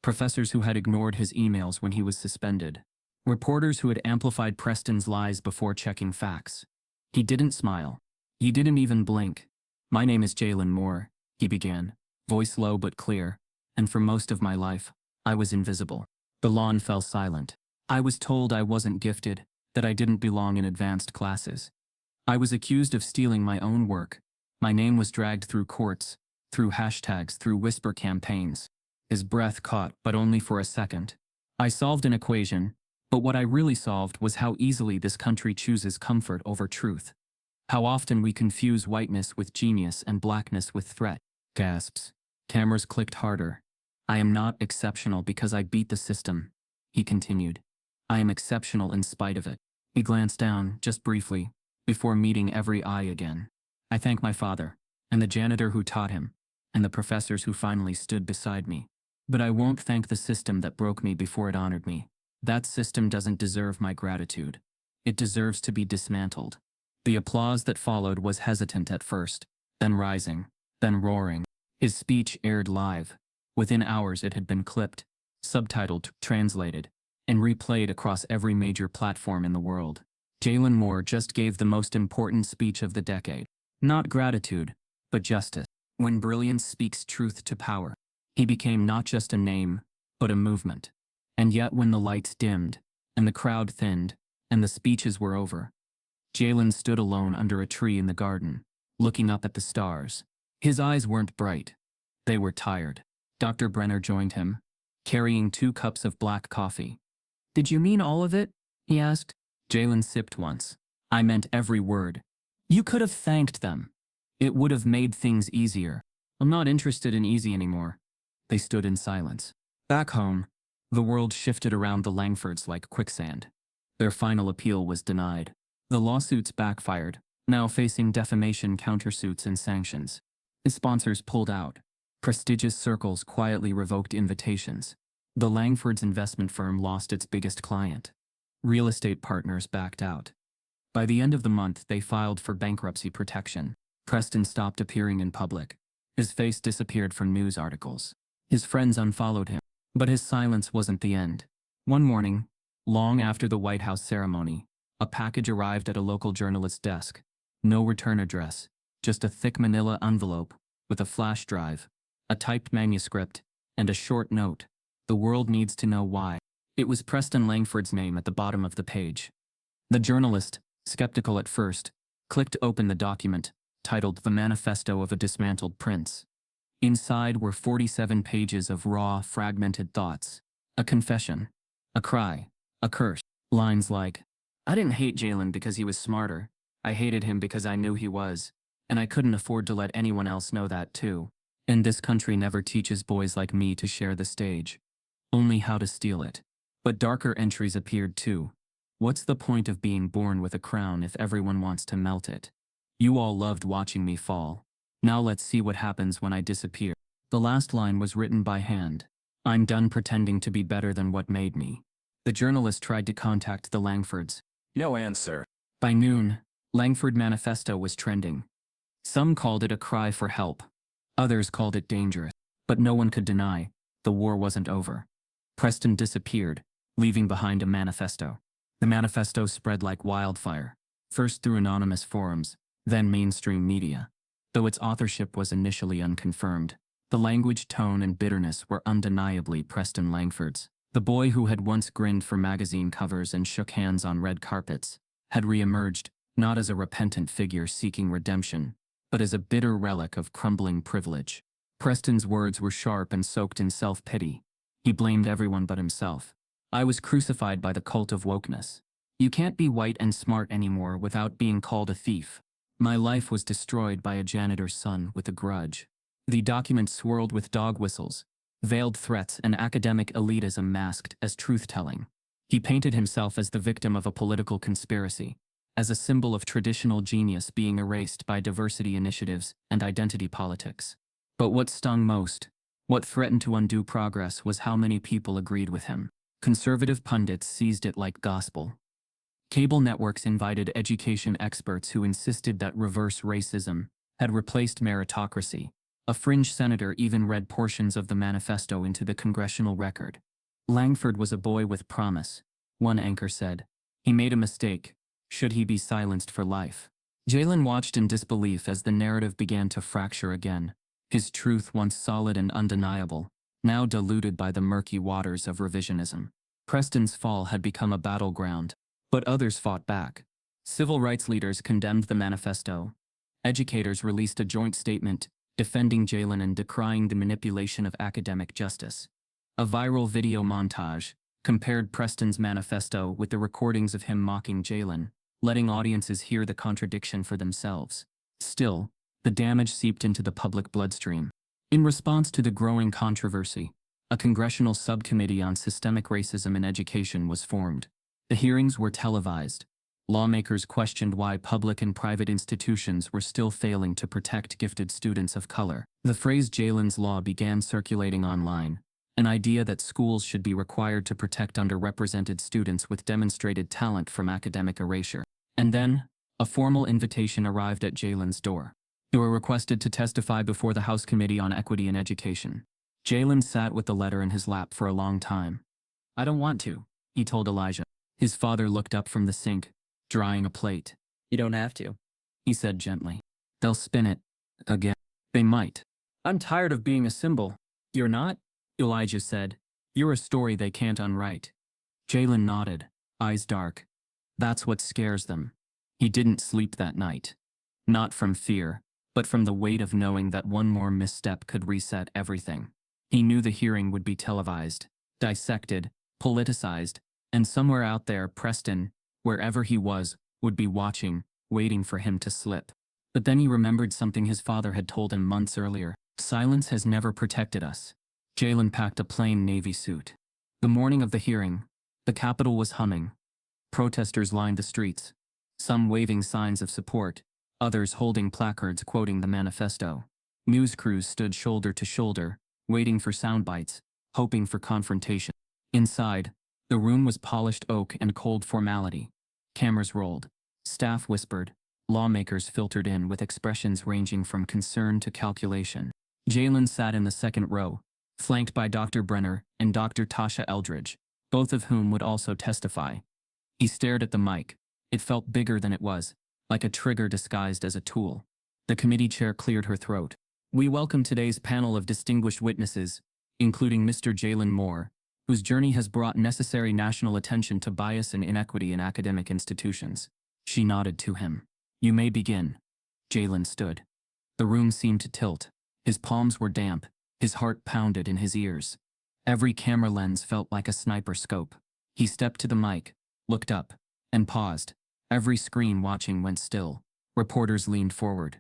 professors who had ignored his emails when he was suspended, reporters who had amplified Preston's lies before checking facts. He didn't smile. He didn't even blink. My name is Jalen Moore, he began, voice low but clear, and for most of my life, I was invisible. The lawn fell silent. I was told I wasn't gifted, that I didn't belong in advanced classes. I was accused of stealing my own work. My name was dragged through courts, through hashtags, through whisper campaigns. His breath caught, but only for a second. I solved an equation, but what I really solved was how easily this country chooses comfort over truth. How often we confuse whiteness with genius and blackness with threat. Gasps. Cameras clicked harder. I am not exceptional because I beat the system, he continued. I am exceptional in spite of it. He glanced down, just briefly, before meeting every eye again. I thank my father, and the janitor who taught him, and the professors who finally stood beside me. But I won't thank the system that broke me before it honored me. That system doesn't deserve my gratitude. It deserves to be dismantled. The applause that followed was hesitant at first, then rising, then roaring. His speech aired live. Within hours it had been clipped, subtitled, translated, and replayed across every major platform in the world. Jalen Moore just gave the most important speech of the decade. Not gratitude, but justice. When brilliance speaks truth to power, he became not just a name, but a movement. And yet when the lights dimmed, and the crowd thinned, and the speeches were over, Jalen stood alone under a tree in the garden, looking up at the stars. His eyes weren't bright. They were tired. Dr. Brenner joined him, carrying 2 cups of black coffee. Did you mean all of it? He asked. Jalen sipped once. I meant every word. You could have thanked them. It would have made things easier. I'm not interested in easy anymore. They stood in silence. Back home, the world shifted around the Langfords like quicksand. Their final appeal was denied. The lawsuits backfired, now facing defamation countersuits and sanctions. His sponsors pulled out. Prestigious circles quietly revoked invitations. The Langfords investment firm lost its biggest client. Real estate partners backed out. By the end of the month, they filed for bankruptcy protection. Preston stopped appearing in public. His face disappeared from news articles. His friends unfollowed him. But his silence wasn't the end. One morning, long after the White House ceremony, a package arrived at a local journalist's desk. No return address, just a thick manila envelope with a flash drive, a typed manuscript, and a short note. The world needs to know why. It was Preston Langford's name at the bottom of the page. The journalist, skeptical at first, clicked open the document, titled The Manifesto of a Dismantled Prince. Inside were 47 pages of raw, fragmented thoughts. A confession. A cry. A curse. Lines like, I didn't hate Jalen because he was smarter. I hated him because I knew he was. And I couldn't afford to let anyone else know that too. And this country never teaches boys like me to share the stage. Only how to steal it. But darker entries appeared too. What's the point of being born with a crown if everyone wants to melt it? You all loved watching me fall. Now let's see what happens when I disappear. The last line was written by hand. I'm done pretending to be better than what made me. The journalist tried to contact the Langfords. No answer. By noon, Langford Manifesto was trending. Some called it a cry for help. Others called it dangerous. But no one could deny the war wasn't over. Preston disappeared, leaving behind a manifesto. The manifesto spread like wildfire, first through anonymous forums, then mainstream media. Though its authorship was initially unconfirmed, the language, tone, and bitterness were undeniably Preston Langford's. The boy who had once grinned for magazine covers and shook hands on red carpets had re-emerged, not as a repentant figure seeking redemption, but as a bitter relic of crumbling privilege. Preston's words were sharp and soaked in self-pity. He blamed everyone but himself. I was crucified by the cult of wokeness. You can't be white and smart anymore without being called a thief. My life was destroyed by a janitor's son with a grudge. The document swirled with dog whistles, veiled threats, and academic elitism masked as truth-telling. He painted himself as the victim of a political conspiracy, as a symbol of traditional genius being erased by diversity initiatives and identity politics. But what stung most, what threatened to undo progress, was how many people agreed with him. Conservative pundits seized it like gospel. Cable networks invited education experts who insisted that reverse racism had replaced meritocracy. A fringe senator even read portions of the manifesto into the congressional record. Langford was a boy with promise, one anchor said. He made a mistake. Should he be silenced for life? Jalen watched in disbelief as the narrative began to fracture again. His truth, once solid and undeniable, now diluted by the murky waters of revisionism. Preston's fall had become a battleground, but others fought back. Civil rights leaders condemned the manifesto. Educators released a joint statement defending Jalen and decrying the manipulation of academic justice. A viral video montage compared Preston's manifesto with the recordings of him mocking Jalen, letting audiences hear the contradiction for themselves. Still, the damage seeped into the public bloodstream. In response to the growing controversy, a congressional subcommittee on systemic racism in education was formed. The hearings were televised. Lawmakers questioned why public and private institutions were still failing to protect gifted students of color. The phrase Jalen's Law began circulating online, an idea that schools should be required to protect underrepresented students with demonstrated talent from academic erasure. And then, a formal invitation arrived at Jalen's door. You were requested to testify before the House Committee on Equity in Education. Jalen sat with the letter in his lap for a long time. I don't want to, he told Elijah. His father looked up from the sink, drying a plate. You don't have to, he said gently. They'll spin it again. They might. I'm tired of being a symbol. You're not? Elijah said. You're a story they can't unwrite. Jalen nodded, eyes dark. That's what scares them. He didn't sleep that night. Not from fear, but from the weight of knowing that one more misstep could reset everything. He knew the hearing would be televised, dissected, politicized, and somewhere out there, Preston, wherever he was, would be watching, waiting for him to slip. But then he remembered something his father had told him months earlier. Silence has never protected us. Jalen packed a plain navy suit. The morning of the hearing, the Capitol was humming. Protesters lined the streets, some waving signs of support, others holding placards quoting the manifesto. News crews stood shoulder to shoulder, waiting for sound bites, hoping for confrontation. Inside, the room was polished oak and cold formality. Cameras rolled. Staff whispered. Lawmakers filtered in with expressions ranging from concern to calculation. Jalen sat in the second row, flanked by Dr. Brenner and Dr. Tasha Eldridge, both of whom would also testify. He stared at the mic. It felt bigger than it was, like a trigger disguised as a tool. The committee chair cleared her throat. We welcome today's panel of distinguished witnesses, including Mr. Jalen Moore, whose journey has brought necessary national attention to bias and inequity in academic institutions. She nodded to him. You may begin. Jalen stood. The room seemed to tilt. His palms were damp. His heart pounded in his ears. Every camera lens felt like a sniper scope. He stepped to the mic, looked up, and paused. Every screen watching went still. Reporters leaned forward.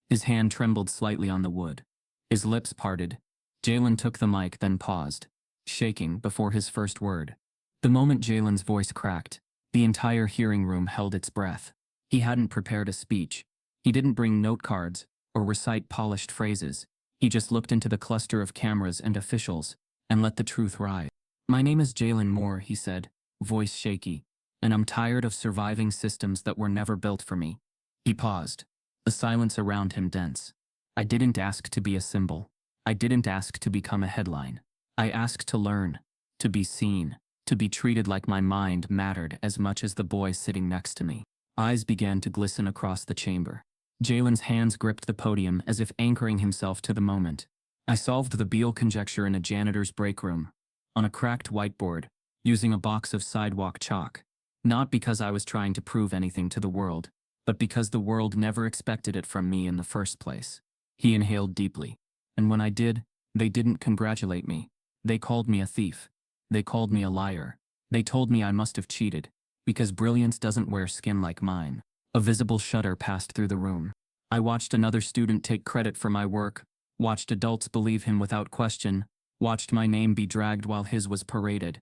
His hand trembled slightly on the wood. His lips parted. Jalen took the mic, then paused, shaking before his first word. The moment Jalen's voice cracked, the entire hearing room held its breath. He hadn't prepared a speech. He didn't bring note cards or recite polished phrases. He just looked into the cluster of cameras and officials and let the truth rise. My name is Jalen Moore, he said, voice shaky, and I'm tired of surviving systems that were never built for me. He paused, the silence around him dense. I didn't ask to be a symbol. I didn't ask to become a headline. I asked to learn, to be seen, to be treated like my mind mattered as much as the boy sitting next to me. Eyes began to glisten across the chamber. Jalen's hands gripped the podium as if anchoring himself to the moment. I solved the Beale conjecture in a janitor's break room, on a cracked whiteboard, using a box of sidewalk chalk. Not because I was trying to prove anything to the world, but because the world never expected it from me in the first place. He inhaled deeply. And when I did, they didn't congratulate me. They called me a thief. They called me a liar. They told me I must have cheated, because brilliance doesn't wear skin like mine. A visible shudder passed through the room. I watched another student take credit for my work, watched adults believe him without question, watched my name be dragged while his was paraded.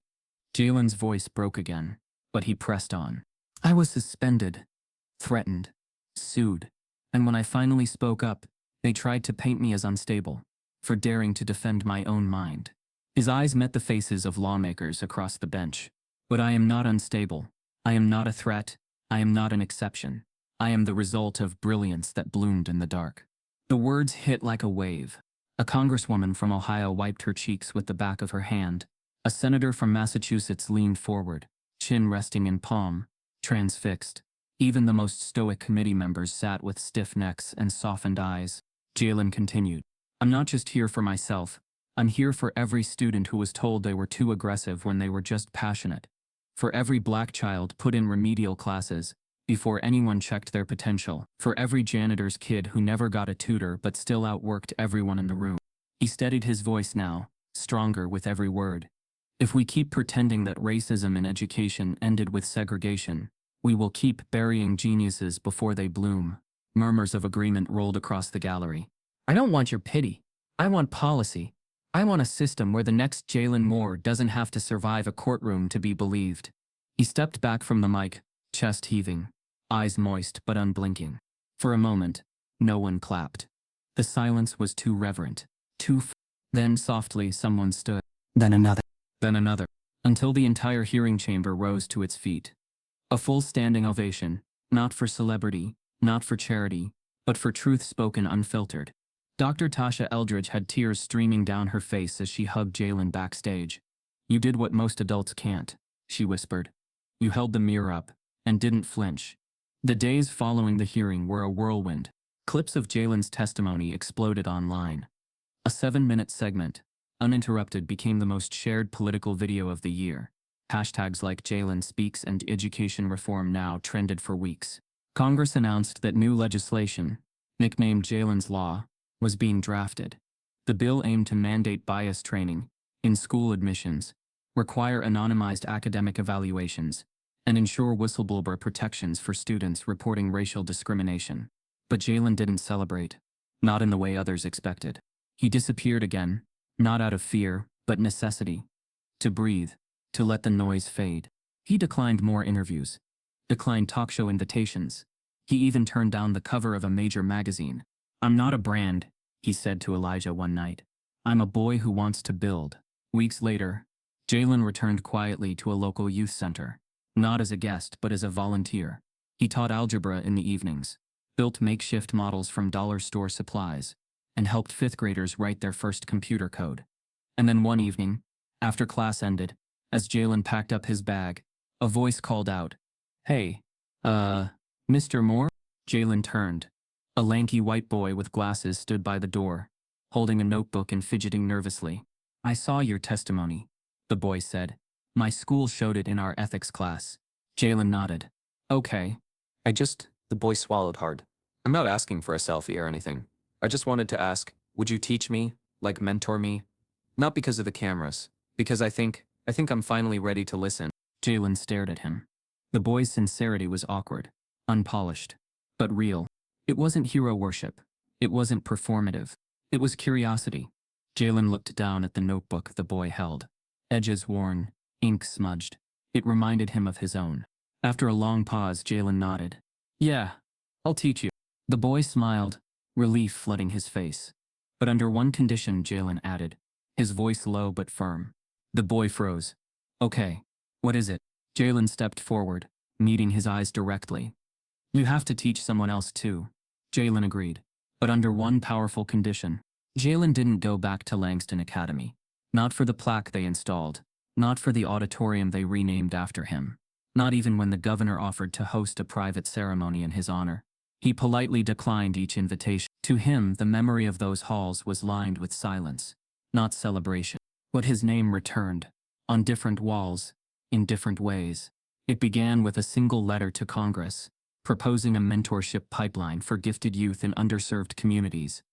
Jalen's voice broke again, but he pressed on. I was suspended, threatened, sued, and when I finally spoke up, they tried to paint me as unstable, for daring to defend my own mind. His eyes met the faces of lawmakers across the bench. But I am not unstable. I am not a threat. I am not an exception. I am the result of brilliance that bloomed in the dark. The words hit like a wave. A congresswoman from Ohio wiped her cheeks with the back of her hand. A senator from Massachusetts leaned forward, chin resting in palm, transfixed. Even the most stoic committee members sat with stiff necks and softened eyes. Jalen continued. I'm not just here for myself. I'm here for every student who was told they were too aggressive when they were just passionate. For every black child put in remedial classes before anyone checked their potential, for every janitor's kid who never got a tutor but still outworked everyone in the room. He steadied his voice now, stronger with every word. If we keep pretending that racism in education ended with segregation, we will keep burying geniuses before they bloom. Murmurs of agreement rolled across the gallery. I don't want your pity. I want policy. I want a system where the next Jalen Moore doesn't have to survive a courtroom to be believed. He stepped back from the mic, chest heaving, eyes moist but unblinking. For a moment, no one clapped. The silence was too reverent, Then softly someone stood. Then another. Then another. Until the entire hearing chamber rose to its feet. A full standing ovation, not for celebrity, not for charity, but for truth spoken unfiltered. Dr. Tasha Eldridge had tears streaming down her face as she hugged Jalen backstage. You did what most adults can't, she whispered. You held the mirror up, and didn't flinch. The days following the hearing were a whirlwind. Clips of Jalen's testimony exploded online. A 7-minute segment, uninterrupted, became the most shared political video of the year. Hashtags like Jalen Speaks and Education Reform Now trended for weeks. Congress announced that new legislation, nicknamed Jalen's Law, was being drafted. The bill aimed to mandate bias training in school admissions, require anonymized academic evaluations, and ensure whistleblower protections for students reporting racial discrimination. But Jalen didn't celebrate, not in the way others expected. He disappeared again, not out of fear, but necessity. To breathe, to let the noise fade. He declined more interviews, declined talk show invitations. He even turned down the cover of a major magazine. I'm not a brand, he said to Elijah one night. I'm a boy who wants to build. Weeks later, Jalen returned quietly to a local youth center, not as a guest but as a volunteer. He taught algebra in the evenings, built makeshift models from dollar store supplies, and helped 5th graders write their first computer code. And then one evening, after class ended, as Jalen packed up his bag, a voice called out, Hey, Mr. Moore? Jalen turned. A lanky white boy with glasses stood by the door, holding a notebook and fidgeting nervously. I saw your testimony, the boy said. My school showed it in our ethics class. Jalen nodded. Okay. The boy swallowed hard. I'm not asking for a selfie or anything. I just wanted to ask, would you teach me, like mentor me? Not because of the cameras, because I think I'm finally ready to listen. Jalen stared at him. The boy's sincerity was awkward, unpolished, but real. It wasn't hero worship. It wasn't performative. It was curiosity. Jalen looked down at the notebook the boy held. Edges worn, ink smudged. It reminded him of his own. After a long pause, Jalen nodded. Yeah, I'll teach you. The boy smiled, relief flooding his face. But under one condition, Jalen added, his voice low but firm. The boy froze. Okay, what is it? Jalen stepped forward, meeting his eyes directly. You have to teach someone else too. Jalen agreed, but under one powerful condition. Jalen didn't go back to Langston Academy. Not for the plaque they installed, not for the auditorium they renamed after him, not even when the governor offered to host a private ceremony in his honor. He politely declined each invitation. To him, the memory of those halls was lined with silence, not celebration. But his name returned, on different walls, in different ways. It began with a single letter to Congress, proposing a mentorship pipeline for gifted youth in underserved communities.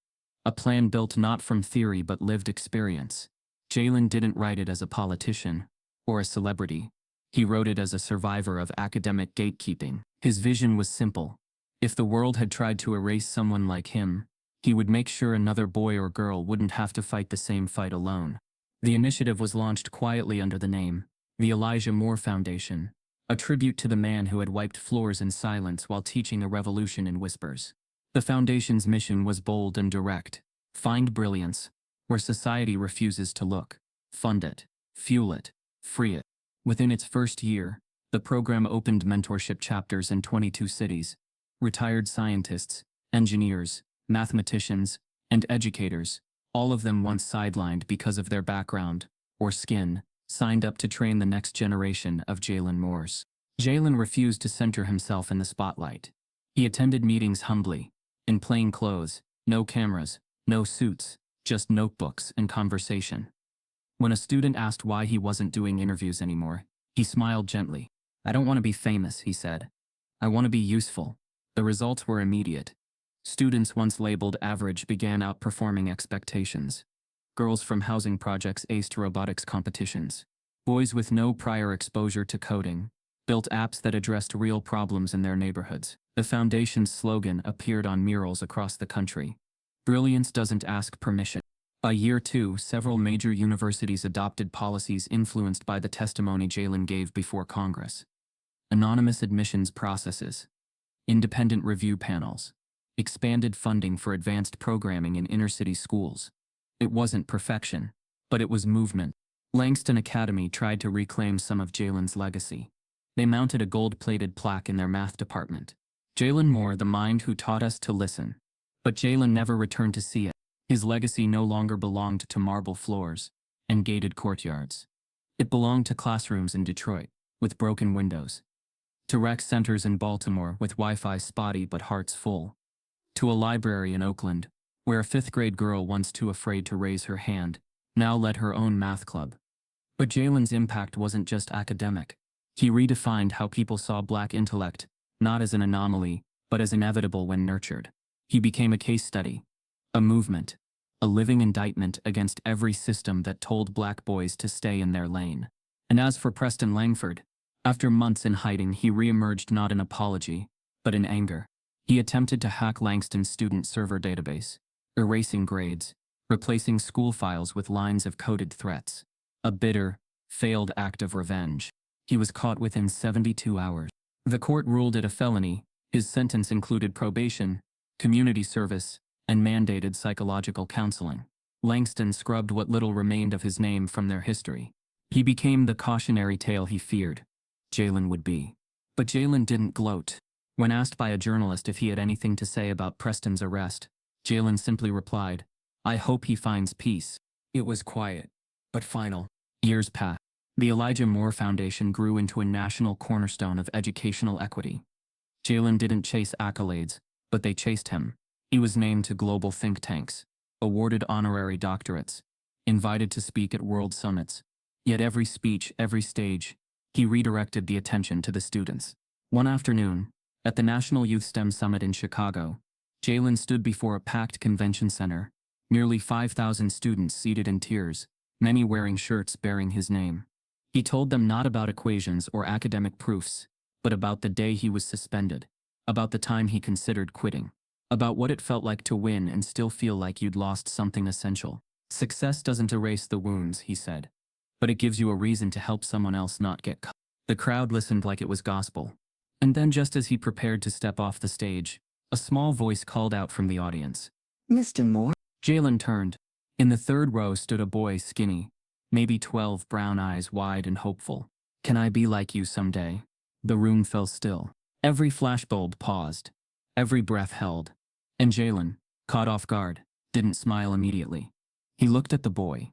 A plan built not from theory but lived experience. Jalen didn't write it as a politician or a celebrity. He wrote it as a survivor of academic gatekeeping. His vision was simple. If the world had tried to erase someone like him, he would make sure another boy or girl wouldn't have to fight the same fight alone. The initiative was launched quietly under the name, the Elijah Moore Foundation, a tribute to the man who had wiped floors in silence while teaching a revolution in whispers. The foundation's mission was bold and direct. Find brilliance, where society refuses to look. Fund it, fuel it, free it. Within its first year, the program opened mentorship chapters in 22 cities. Retired scientists, engineers, mathematicians, and educators, all of them once sidelined because of their background or skin, signed up to train the next generation of Jalen Moores. Jalen refused to center himself in the spotlight. He attended meetings humbly, in plain clothes, no cameras, no suits, just notebooks and conversation. When a student asked why he wasn't doing interviews anymore, he smiled gently. I don't want to be famous, he said. I want to be useful. The results were immediate. Students once labeled average began outperforming expectations. Girls from housing projects aced robotics competitions. Boys with no prior exposure to coding built apps that addressed real problems in their neighborhoods. The foundation's slogan appeared on murals across the country. Brilliance doesn't ask permission. By year 2, several major universities adopted policies influenced by the testimony Jalen gave before Congress. Anonymous admissions processes, independent review panels, expanded funding for advanced programming in inner-city schools. It wasn't perfection, but it was movement. Langston Academy tried to reclaim some of Jalen's legacy. They mounted a gold-plated plaque in their math department. Jalen Moore, the mind who taught us to listen. But Jalen never returned to see it. His legacy no longer belonged to marble floors and gated courtyards. It belonged to classrooms in Detroit, with broken windows. To rec centers in Baltimore with Wi-Fi spotty but hearts full. To a library in Oakland, where a 5th-grade girl once too afraid to raise her hand, now led her own math club. But Jalen's impact wasn't just academic. He redefined how people saw Black intellect, not as an anomaly, but as inevitable when nurtured. He became a case study, a movement, a living indictment against every system that told Black boys to stay in their lane. And as for Preston Langford, after months in hiding, he reemerged not in apology, but in anger. He attempted to hack Langston's student server database, erasing grades, replacing school files with lines of coded threats. A bitter, failed act of revenge. He was caught within 72 hours. The court ruled it a felony. His sentence included probation, community service, and mandated psychological counseling. Langston scrubbed what little remained of his name from their history. He became the cautionary tale he feared Jalen would be. But Jalen didn't gloat. When asked by a journalist if he had anything to say about Preston's arrest, Jalen simply replied, "I hope he finds peace." It was quiet, but final. Years passed. The Elijah Moore Foundation grew into a national cornerstone of educational equity. Jalen didn't chase accolades, but they chased him. He was named to global think tanks, awarded honorary doctorates, invited to speak at world summits. Yet every speech, every stage, he redirected the attention to the students. One afternoon, at the National Youth STEM Summit in Chicago, Jalen stood before a packed convention center, nearly 5,000 students seated in tiers, many wearing shirts bearing his name. He told them not about equations or academic proofs, but about the day he was suspended, about the time he considered quitting, about what it felt like to win and still feel like you'd lost something essential. Success doesn't erase the wounds, he said, but it gives you a reason to help someone else not get caught. The crowd listened like it was gospel. And then just as he prepared to step off the stage, a small voice called out from the audience. Mr. Moore? Jalen turned. In the third row stood a boy skinny, maybe 12, brown eyes wide and hopeful. "Can I be like you someday?" The room fell still. Every flashbulb paused. Every breath held. And Jalen, caught off guard, didn't smile immediately. He looked at the boy,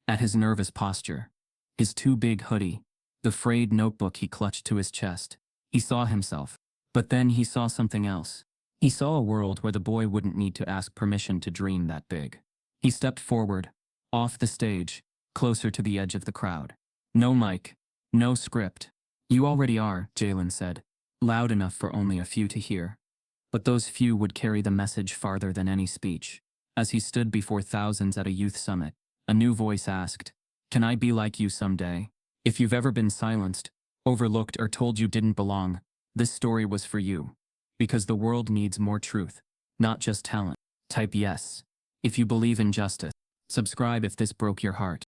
at his nervous posture, his too big hoodie, the frayed notebook he clutched to his chest. He saw himself. But then he saw something else. He saw a world where the boy wouldn't need to ask permission to dream that big. He stepped forward, off the stage, closer to the edge of the crowd. No mic, no script. "You already are," Jalen said, loud enough for only a few to hear. But those few would carry the message farther than any speech. As he stood before thousands at a youth summit, a new voice asked, "Can I be like you someday?" If you've ever been silenced, overlooked, or told you didn't belong, this story was for you. Because the world needs more truth, not just talent. Type yes if you believe in justice. Subscribe if this broke your heart.